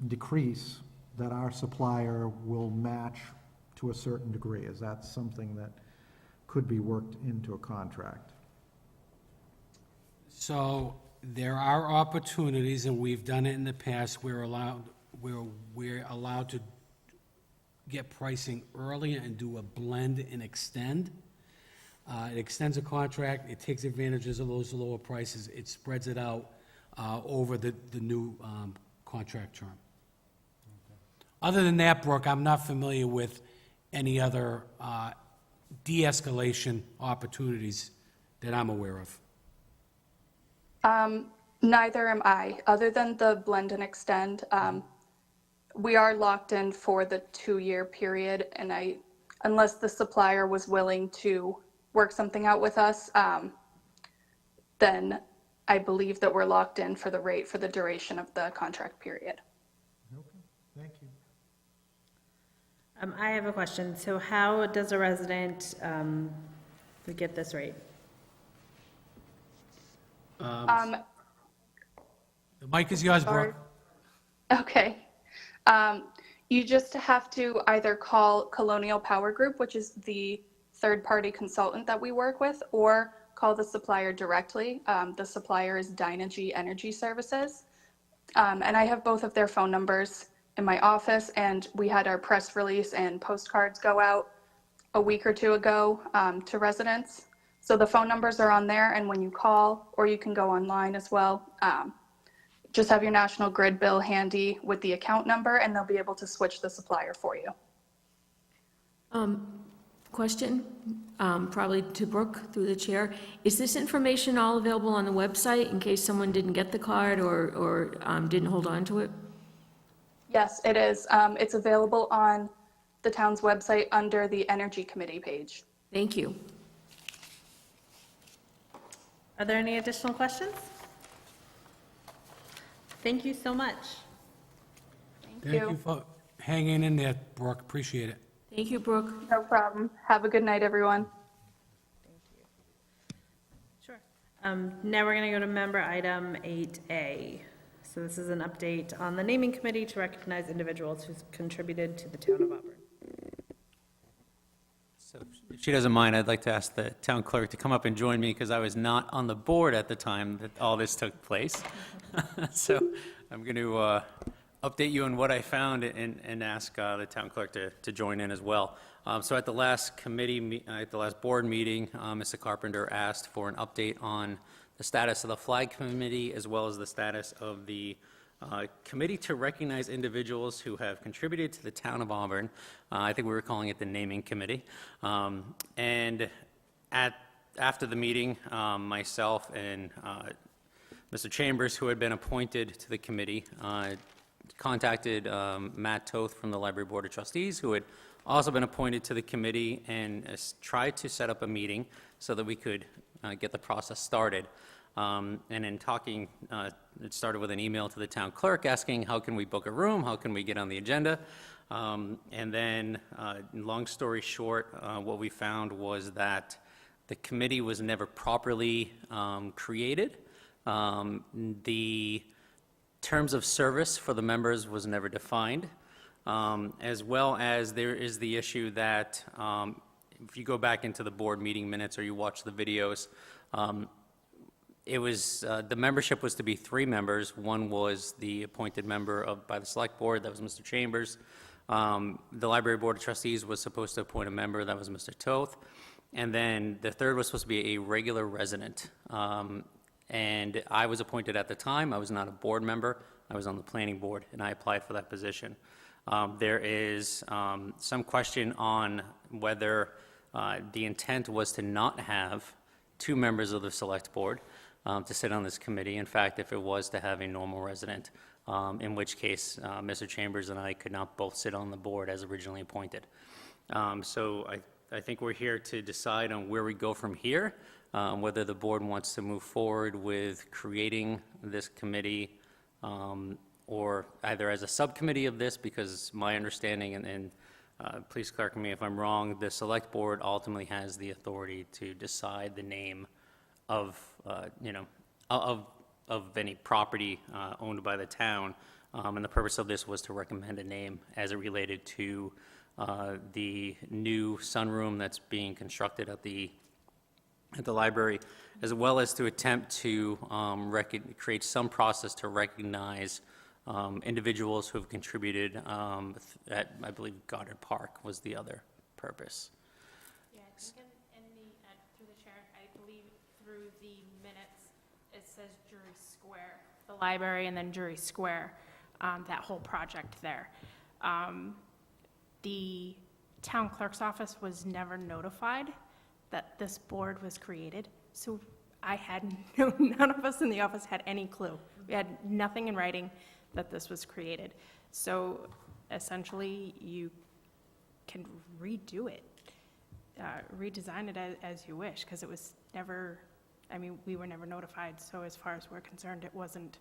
decrease that our supplier will match to a certain degree? Is that something that could be worked into a contract? So there are opportunities, and we've done it in the past, we're allowed to get pricing earlier and do a blend and extend. It extends a contract, it takes advantages of those lower prices, it spreads it out over the new contract term. Other than that, Brooke, I'm not familiar with any other de-escalation opportunities that I'm aware of. Neither am I. Other than the blend and extend, we are locked in for the 2-year period, and unless the supplier was willing to work something out with us, then I believe that we're locked in for the rate for the duration of the contract period. Okay, thank you. I have a question. So how does a resident get this rate? The mic is yours, Brooke. Okay. You just have to either call Colonial Power Group, which is the third-party consultant that we work with, or call the supplier directly. The supplier is Dynegy Energy Services. And I have both of their phone numbers in my office, and we had our press release and postcards go out a week or two ago to residents. So the phone numbers are on there, and when you call, or you can go online as well, just have your National Grid bill handy with the account number, and they'll be able to switch the supplier for you. Question, probably to Brooke through the chair. Is this information all available on the website in case someone didn't get the card or didn't hold on to it? Yes, it is. It's available on the town's website under the Energy Committee page. Thank you. Are there any additional questions? Thank you so much. Thank you for hanging in there, Brooke, appreciate it. Thank you, Brooke. No problem. Have a good night, everyone. Sure. Now we're going to go to member item 8A. So this is an update on the naming committee to recognize individuals who've contributed to the town of Auburn. So if she doesn't mind, I'd like to ask the town clerk to come up and join me because I was not on the board at the time that all this took place. So I'm going to update you on what I found and ask the town clerk to join in as well. So at the last board meeting, Mr. Carpenter asked for an update on the status of the flag committee as well as the status of the committee to recognize individuals who have contributed to the town of Auburn. I think we were calling it the naming committee. And after the meeting, myself and Mr. Chambers, who had been appointed to the committee, contacted Matt Toth from the Library Board of Trustees, who had also been appointed to the committee, and tried to set up a meeting so that we could get the process started. And in talking, it started with an email to the town clerk asking, how can we book a room? How can we get on the agenda? And then, long story short, what we found was that the committee was never properly created. The terms of service for the members was never defined, as well as there is the issue that if you go back into the board meeting minutes or you watch the videos, it was, the membership was to be 3 members. One was the appointed member by the select board, that was Mr. Chambers. The Library Board of Trustees was supposed to appoint a member, that was Mr. Toth. And then the third was supposed to be a regular resident. And I was appointed at the time. I was not a board member. I was on the planning board, and I applied for that position. There is some question on whether the intent was to not have 2 members of the select board to sit on this committee. In fact, if it was to have a normal resident, in which case Mr. Chambers and I could not both sit on the board as originally appointed. So I think we're here to decide on where we go from here, whether the board wants to move forward with creating this committee or either as a subcommittee of this, because my understanding, and please correct me if I'm wrong, the select board ultimately has the authority to decide the name of, of any property owned by the town. And the purpose of this was to recommend a name as it related to the new sunroom that's being constructed at the library, as well as to attempt to create some process to recognize individuals who have contributed at, I believe, Goddard Park was the other purpose. Yeah, I think through the chair, I believe through the minutes, it says Jury Square, the library, and then Jury Square, that whole project there. The town clerk's office was never notified that this board was created, so I had none of us in the office had any clue. We had nothing in writing that this was created. So essentially, you can redo it, redesign it as you wish, because it was never, I mean, we were never notified, so as far as we're concerned, it wasn't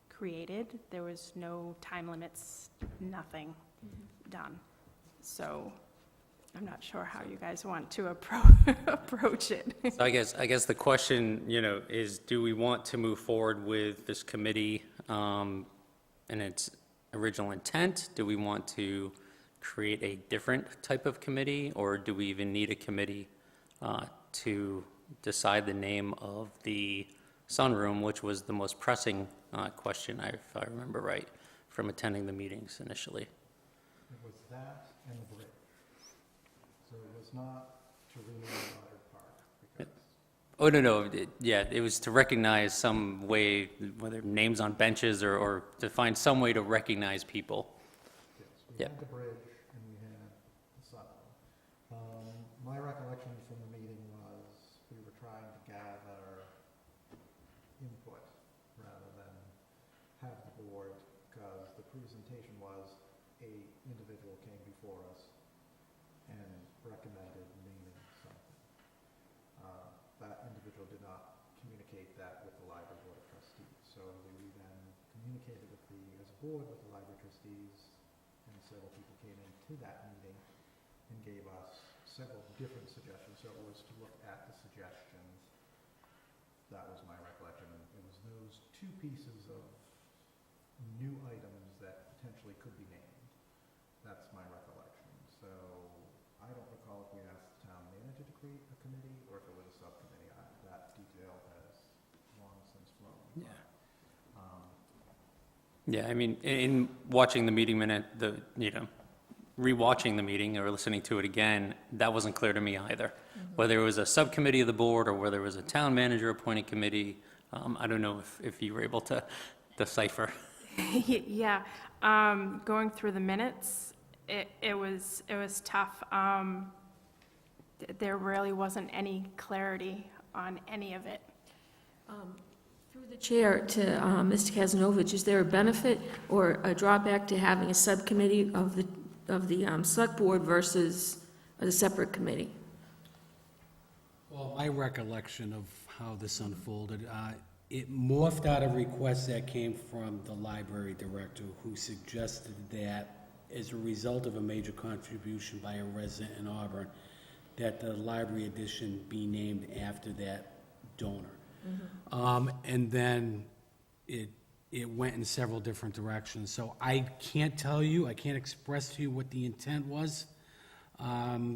created. There was no time limits, nothing done. So I'm not sure how you guys want to approach it. So I guess the question, is do we want to move forward with this committee and its original intent? Do we want to create a different type of committee, or do we even need a committee to decide the name of the sunroom, which was the most pressing question, if I remember right, from attending the meetings initially? It was that and the bridge. So it was not to rename Goddard Park, because Oh, no, it was to recognize some way, whether names on benches or to find some way to recognize people. yes, we had the bridge and we had the sunroom. My recollection from the meeting was we were trying to gather input rather than have the board, because the presentation was a individual came before us and recommended naming something. That individual did not communicate that with the library board of trustees, so we then communicated with as a board with the library trustees, and several people came into that meeting and gave us several different suggestions. So it was to look at the suggestions. That was my recollection, and it was those two pieces of new items that potentially could be named. That's my recollection. So I don't recall if we asked the town manager to create a committee or if it was a subcommittee. That detail has long since flown. Yeah. Yeah, I mean, in watching the meeting minute, rewatching the meeting or listening to it again, that wasn't clear to me either. Whether it was a subcommittee of the board or whether it was a town manager appointed committee, I don't know if you were able to decipher. Yeah, going through the minutes, it was tough. There really wasn't any clarity on any of it. Through the chair to Mr. Kazanovich, is there a benefit or a drawback to having a subcommittee of the select board versus a separate committee? Well, my recollection of how this unfolded, it morphed out of requests that came from the library director, who suggested that as a result of a major contribution by a resident in Auburn, that the library addition be named after that donor. And then it went in several different directions. So I can't tell you, I can't express to you what the intent was.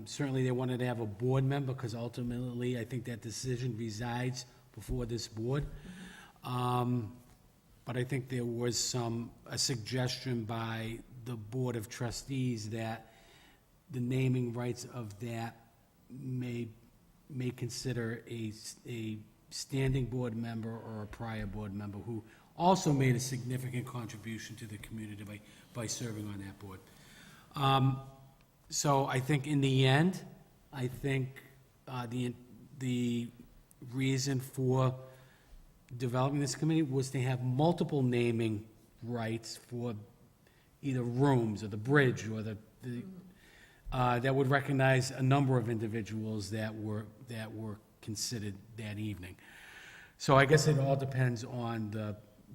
Certainly they wanted to have a board member, because ultimately I think that decision resides before this board. But I think there was a suggestion by the Board of Trustees that the naming rights of that may consider a standing board member or a prior board member who also made a significant contribution to the community by serving on that board. So I think in the end, I think the reason for developing this committee was to have multiple naming rights for either rooms or the bridge or that would recognize a number of individuals that were considered that evening. So I guess it all depends on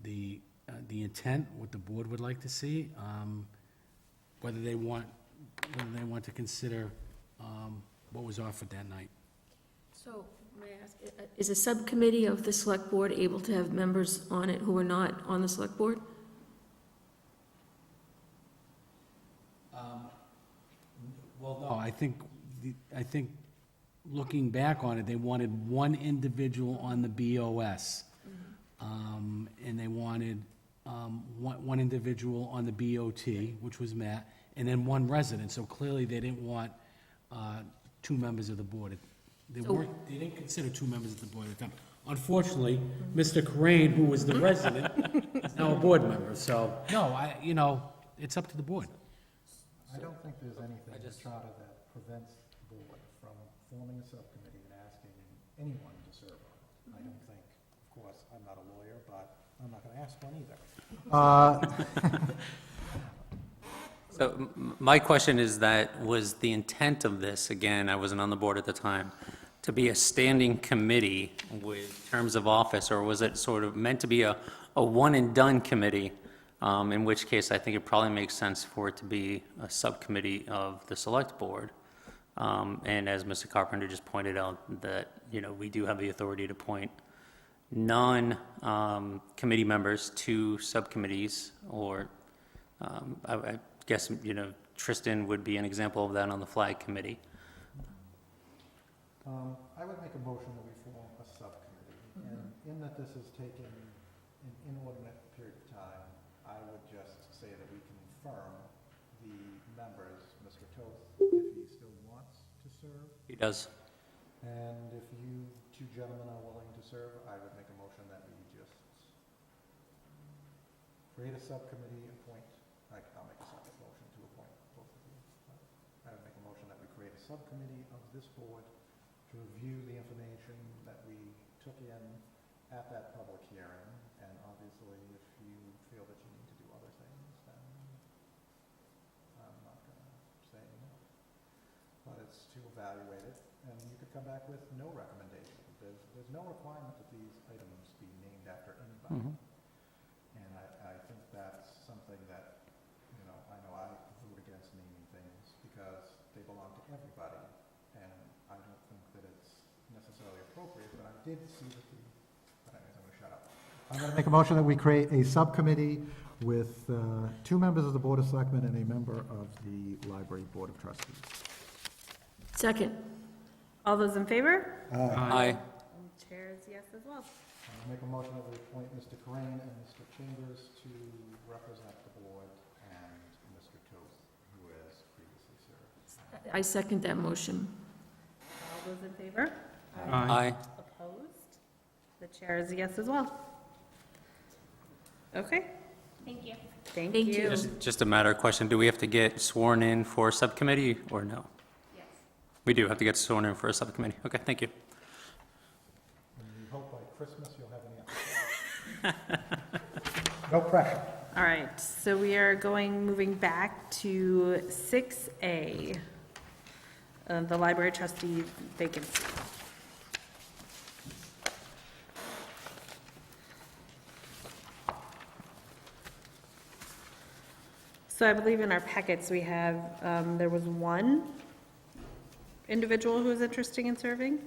the intent, what the board would like to see, whether they want to consider what was offered that night. So, may I ask, is a subcommittee of the select board able to have members on it who are not on the select board? Well, no, I think, looking back on it, they wanted one individual on the BOS. And they wanted one individual on the BOT, which was Matt, and then one resident. So clearly, they didn't want two members of the board. They they didn't consider two members of the board at the time. Unfortunately, Mr. Crane, who was the resident, is now a board member. So, no, it's up to the board. I don't think there's anything in the charter that prevents the board from forming a subcommittee and asking anyone to serve on it. I don't think, of course, I'm not a lawyer, but I'm not going to ask one either. So my question is that, was the intent of this, again, I wasn't on the board at the time, to be a standing committee with terms of office, or was it sort of meant to be a one-and-done committee? In which case, I think it probably makes sense for it to be a subcommittee of the select board. And as Mr. Carpenter just pointed out, that, we do have the authority to appoint non-committee members to subcommittees, or I guess, Tristan would be an example of that on the flag committee. I would make a motion that we form a subcommittee, and in that this has taken an inordinate period of time, I would just say that we confirm the members, Mr. Toth, if he still wants to serve, He does. and if you two gentlemen are willing to serve, I would make a motion that we just create a subcommittee, I'll make a separate motion to appoint both of you. I would make a motion that we create a subcommittee of this board to review the information that we took in at that public hearing, and obviously, if you feel that you need to do other things, then I'm not going to say no. But it's to evaluate it, and you could come back with no recommendation. There's no requirement that these items be named after anybody. And I think that's something that, I know I vote against naming things because they belong to everybody, and I don't think that it's necessarily appropriate, but I did see that but anyways, I'm going to shut up. I'm going to make a motion that we create a subcommittee with 2 members of the Board of Selectmen and a member of the Library Board of Trustees. Second. All those in favor? Aye. Chair is yes as well. I'll make a motion that we appoint Mr. Crane and Mr. Chambers to represent the board, and Mr. Toth, who has previously served. I second that motion. All those in favor? Aye. Opposed? The chair is yes as well. Okay. Thank you. Thank Thank you. you. Just a matter of question, do we have to get sworn in for a subcommittee, or no? Yes. We do have to get sworn in for a subcommittee. Okay, thank you. And we hope by Christmas you'll have an answer. No pressure. All right, so we are moving back to 6A, the library trustee vacancy. So I believe in our packets, we have, there was one individual who was interested in serving?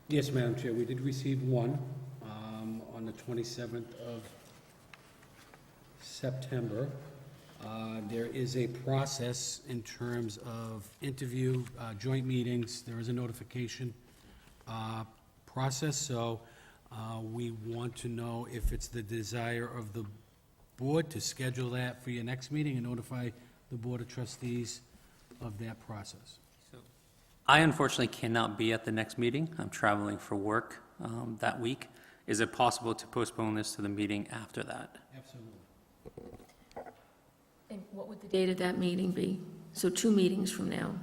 Yes, Madam Chair, we did receive one on the 27th of September. There is a process in terms of interview, joint meetings. There is a notification process, so we want to know if it's the desire of the board to schedule that for your next meeting and notify the Board of Trustees of that process. I unfortunately cannot be at the next meeting. I'm traveling for work that week. Is it possible to postpone this to the meeting after that? Absolutely. And what would the date of that meeting be? So 2 meetings from now.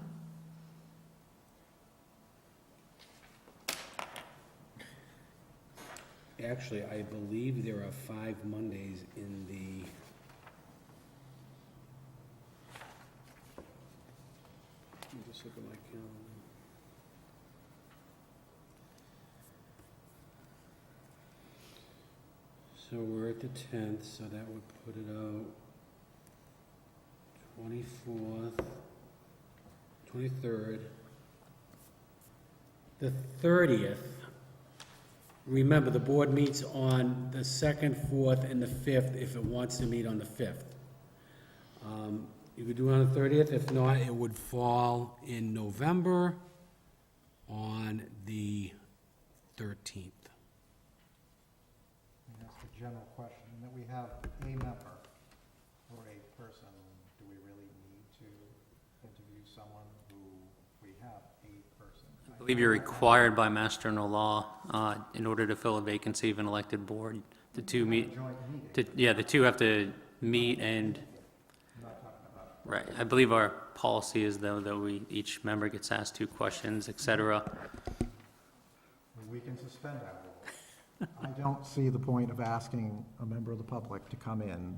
Actually, I believe there are 5 Mondays in the... Let me just look at my calendar. So we're at the 10th, so that would put it out 24th, 23rd, the 30th. Remember, the board meets on the 2nd, 4th, and the 5th if it wants to meet on the 5th. You could do it on the 30th. If not, it would fall in November on the 13th. That's the general question, that we have a member or a person. Do we really need to interview someone who we have a person? I believe you're required by Mass General Law, in order to fill a vacancy of an elected board, the two meet, Joint meeting. yeah, the two have to meet and, I'm not talking about. right. I believe our policy is though that each member gets asked 2 questions, et cetera. We can suspend that rule. I don't see the point of asking a member of the public to come in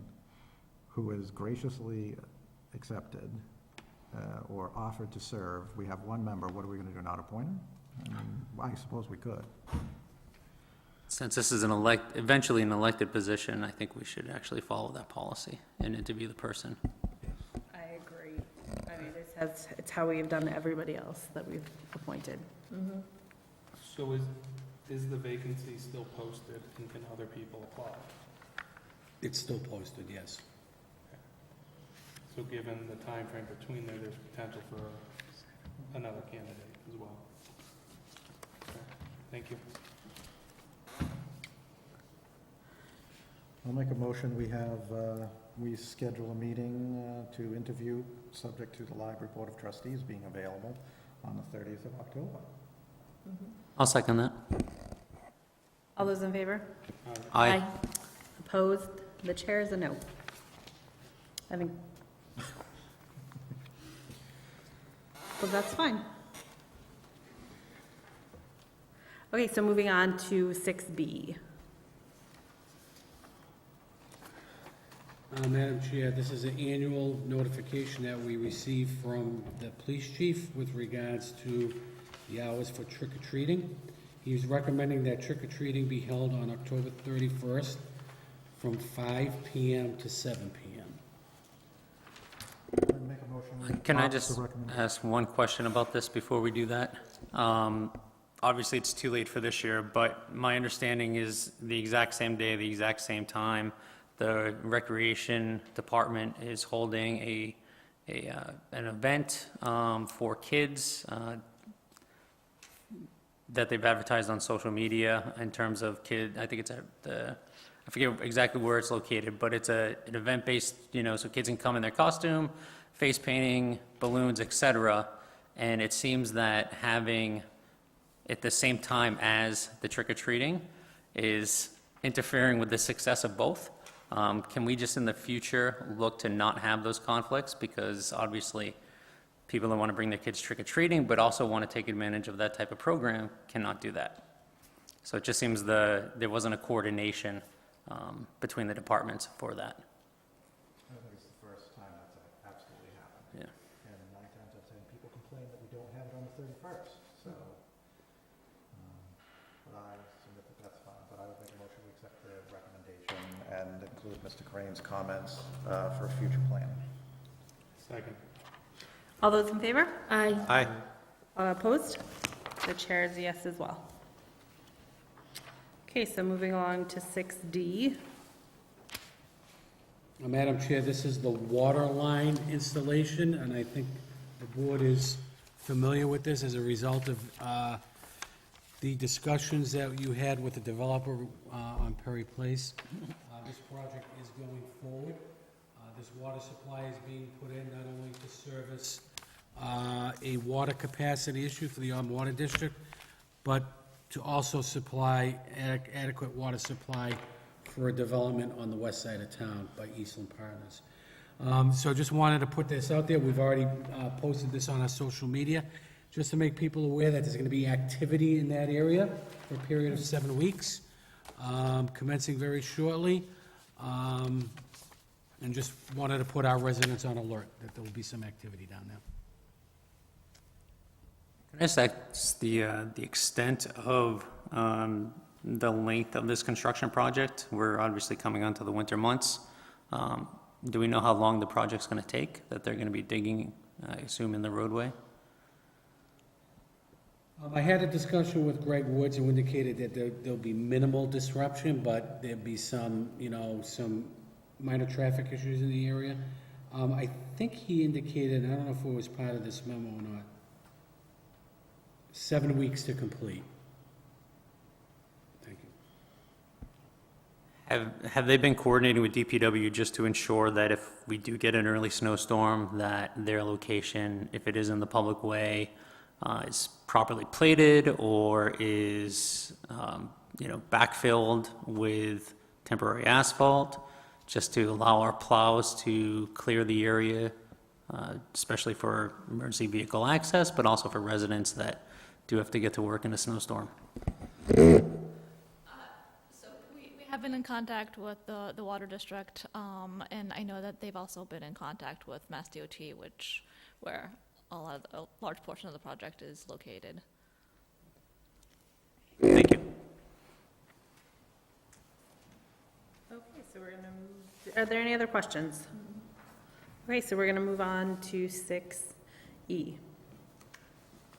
who is graciously accepted or offered to serve. We have one member, what are we going to do, not appoint him? I mean, I suppose we could. Since this is eventually an elected position, I think we should actually follow that policy and interview the person. I agree. I mean, it's how we have done everybody else that we've appointed. So is the vacancy still posted, and can other people apply? It's still posted, yes. So given the time frame between there, there's potential for another candidate as well. Okay, thank you. I'll make a motion, we schedule a meeting to interview, subject to the Library Board of Trustees being available on the 30th of October. I'll second that. All those in favor? Aye. Opposed? The chair is a no. I think. So that's fine. Okay, so moving on to 6B. Madam Chair, this is an annual notification that we receive from the police chief with regards to the hours for trick-or-treating. He's recommending that trick-or-treating be held on October 31st from 5 PM to 7 PM. Make a motion, we Can I adopt just the recommendation. ask one question about this before we do that? Obviously, it's too late for this year, but my understanding is the exact same day, the exact same time, the Recreation Department is holding an event for kids that they've advertised on social media in terms of I think it's at I forget exactly where it's located, but it's an event-based, so kids can come in their costume, face painting, balloons, etc. And it seems that having at the same time as the trick-or-treating is interfering with the success of both. Can we just in the future look to not have those conflicts? Because obviously, people that want to bring their kids trick-or-treating, but also want to take advantage of that type of program, cannot do that. So it just seems there wasn't a coordination between the departments for that. I think it's the first time that's absolutely happened. Yeah. And 9 times out of 10, people complain that we don't have it on the 31st, so. But I submit that that's fine, but I would make a motion to accept the recommendation and include Mr. Crane's comments for future planning. Second. All those in favor? Aye. Aye. Opposed? The chair is a yes as well. Okay, so moving along to 6D. Madam Chair, this is the water line installation, and I think the board is familiar with this as a result of the discussions that you had with the developer on Perry Place. This project is going forward. This water supply is being put in not only to service a water capacity issue for the Water District, but to also supply adequate water supply for a development on the west side of town by Eastland Partners. So just wanted to put this out there. We've already posted this on our social media, just to make people aware that there's going to be activity in that area for a period of 7 weeks, commencing very shortly. And just wanted to put our residents on alert that there will be some activity down there. Can I just ask the extent of the length of this construction project? We're obviously coming onto the winter months. Do we know how long the project's going to take, that they're going to be digging, I assume, in the roadway? I had a discussion with Greg Woods, who indicated that there'll be minimal disruption, but there'd be some, some minor traffic issues in the area. I think he indicated, I don't know if it was part of this memo or not, 7 weeks to complete. Thank you. Have they been coordinating with DPW just to ensure that if we do get an early snowstorm, that their location, if it is in the public way, is properly plated or is, backfilled with temporary asphalt, just to allow our plows to clear the area, especially for emergency vehicle access, but also for residents that do have to get to work in a snowstorm? So we have been in contact with the water district, and I know that they've also been in contact with Mass DOT, where a large portion of the project is located. Thank you. Okay, so we're going to move, are there any other questions? Okay, so we're going to move on to 6E.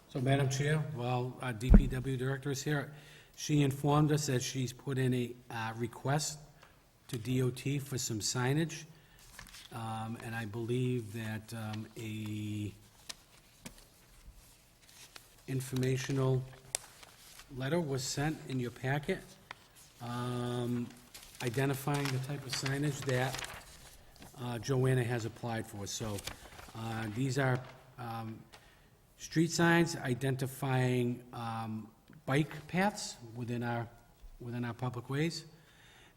So, Madam Chair, while our DPW Director is here, she informed us that she's put in a request to DOT for some signage, and I believe that a informational letter was sent in your packet, identifying the type of signage that Joanna has applied for. So these are street signs identifying bike paths within our public ways,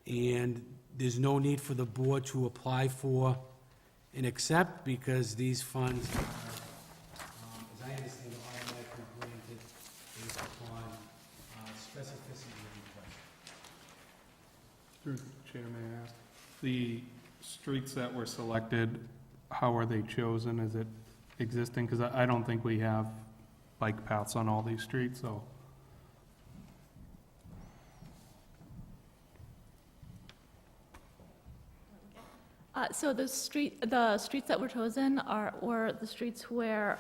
and there's no need for the board to apply for and accept, because these funds are, as I understand, automatically granted based upon specificity of request. Through the chair, may I ask, the streets that were selected, how are they chosen? Is it existing? Because I don't think we have bike paths on all these streets, so. So the streets that were chosen were the streets where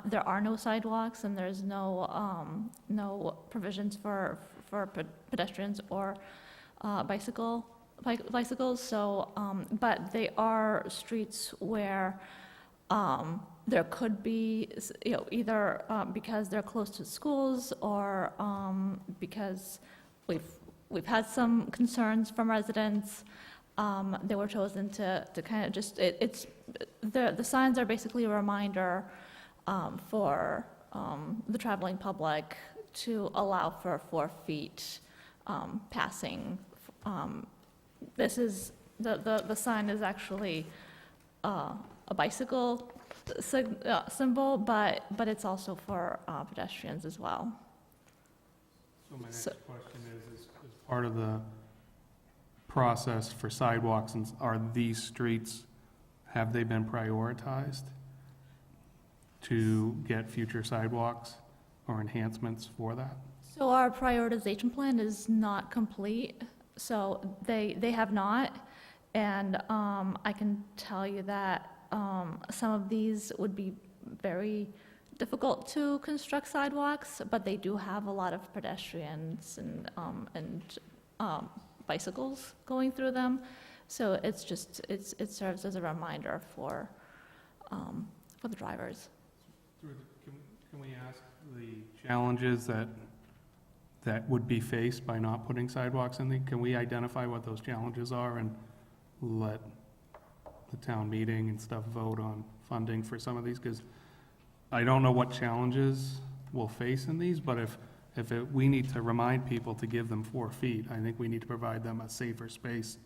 there are no sidewalks and there's no provisions for pedestrians or bicycles. So, but they are streets where there could be, either because they're close to schools or because we've had some concerns from residents. They were chosen to kind of just, the signs are basically a reminder for the traveling public to allow for 4 feet passing. This is, the sign is actually a bicycle symbol, but it's also for pedestrians as well. So my next question is part of the process for sidewalks, and are these streets, have they been prioritized to get future sidewalks or enhancements for that? So our prioritization plan is not complete, so they have not, and I can tell you that some of these would be very difficult to construct sidewalks, but they do have a lot of pedestrians and bicycles going through them, so it serves as a reminder for the drivers. Can we ask the challenges that would be faced by not putting sidewalks in? Can we identify what those challenges are and let the town meeting and stuff vote on funding for some of these? Because I don't know what challenges we'll face in these, but if we need to remind people to give them 4 feet, I think we need to provide them a safer space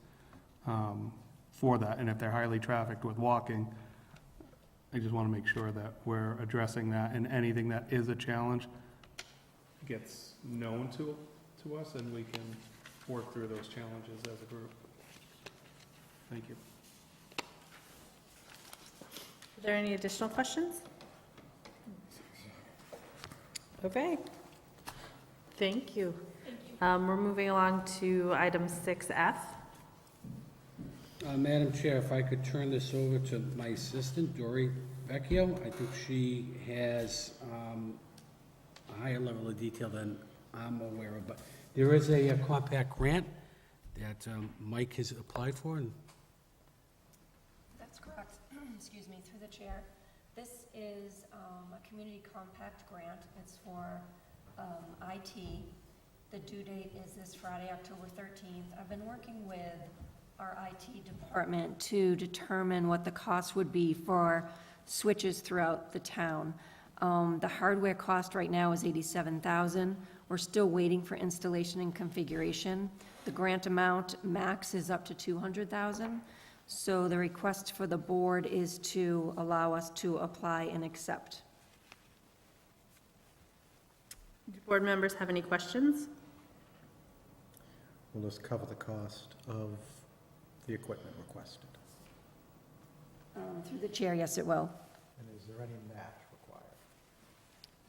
for that. And if they're highly trafficked with walking, I just want to make sure that we're addressing that, and anything that is a challenge gets known to us, and we can work through those challenges as a group. Thank you. Are there any additional questions? Okay. Thank you. We're moving along to item 6F. Madam Chair, if I could turn this over to my assistant, Dory Vecchio. I think she has a higher level of detail than I'm aware of, but there is a compact grant that Mike has applied for, and That's correct. excuse me, through the chair. This is a community compact grant. It's for IT. The due date is this Friday, October 13th. I've been working with our IT department to determine what the cost would be for switches throughout the town. The hardware cost right now is $87,000. We're still waiting for installation and configuration. The grant amount max is up to $200,000. So the request for the board is to allow us to apply and accept. Do board members have any questions? Will this cover the cost of the equipment requested? Through the chair, yes, it will. And is there any match required?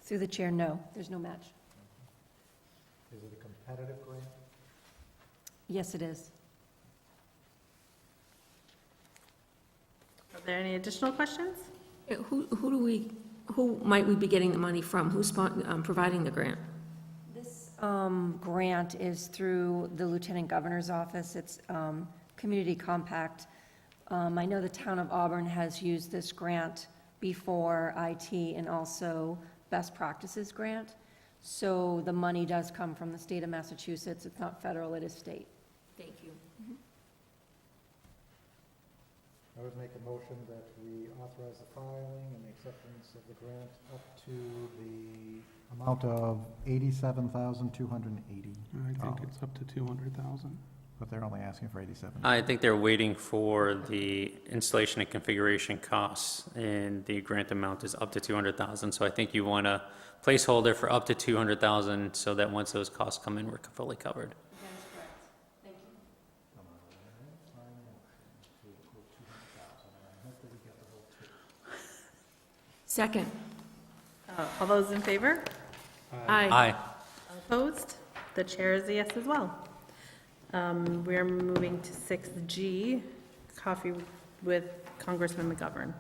Through the chair, no, there's no match. Is it a competitive grant? Yes, it is. Are there any additional questions? Who might we be getting the money from? Who's providing the grant? This grant is through the Lieutenant Governor's office. It's Community Compact. I know the town of Auburn has used this grant before, IT, and also Best Practices Grant. So the money does come from the state of Massachusetts. It's not federal, it is state. Thank you. I would make a motion that we authorize the filing and the acceptance of the grant up to the amount of $87,280. I think it's up to 200,000. But they're only asking for 87. I think they're waiting for the installation and configuration costs, and the grant amount is up to 200,000. So I think you want a placeholder for up to 200,000 so that once those costs come in, we're fully covered. That is correct. Thank you. Second. All those in favor? Aye. Opposed? The chair is a yes as well. We're moving to 6G, coffee with Congressman McGovern.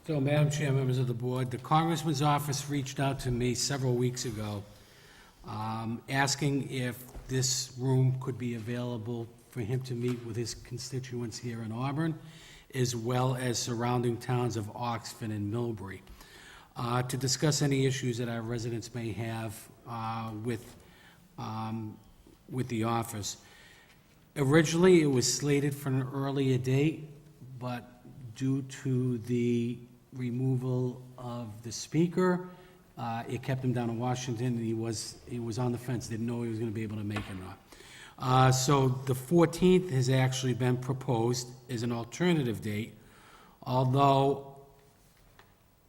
So, Madam Chair, members of the board, the Congressman's office reached out to me several weeks ago, asking if this room could be available for him to meet with his constituents here in Auburn, as well as surrounding towns of Oxford and Millbury, to discuss any issues that our residents may have with the office. Originally, it was slated for an earlier date, but due to the removal of the speaker, it kept him down in Washington, and he was on the fence, didn't know he was going to be able to make it or not. So the 14th has actually been proposed as an alternative date, although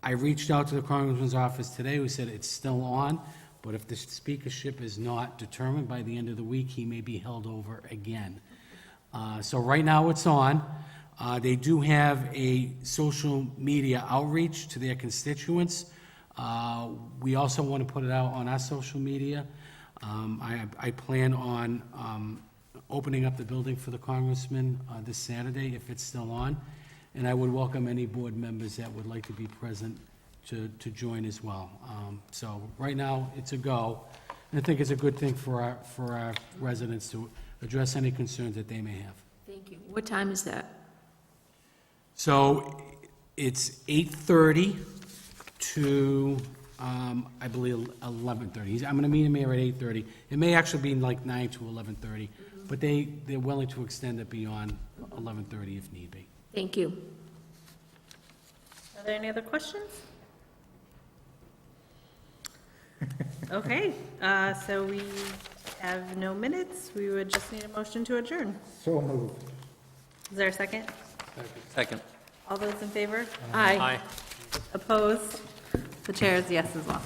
I reached out to the Congressman's office today, who said it's still on, but if the speakership is not determined by the end of the week, he may be held over again. So right now it's on. They do have a social media outreach to their constituents. We also want to put it out on our social media. I plan on opening up the building for the Congressman this Saturday, if it's still on, and I would welcome any board members that would like to be present to join as well. So right now, it's a go, and I think it's a good thing for our residents to address any concerns that they may have. Thank you. What time is that? So it's 8:30 to, I believe, 11:30. I'm going to meet him here at 8:30. It may actually be like 9 to 11:30, but they're willing to extend it beyond 11:30 if need be. Thank you. Are there any other questions? Okay, so we have no minutes. We would just need a motion to adjourn. So moved. Is there a second? Second. All those in favor? Aye. Aye. Opposed? The chair is yes as well.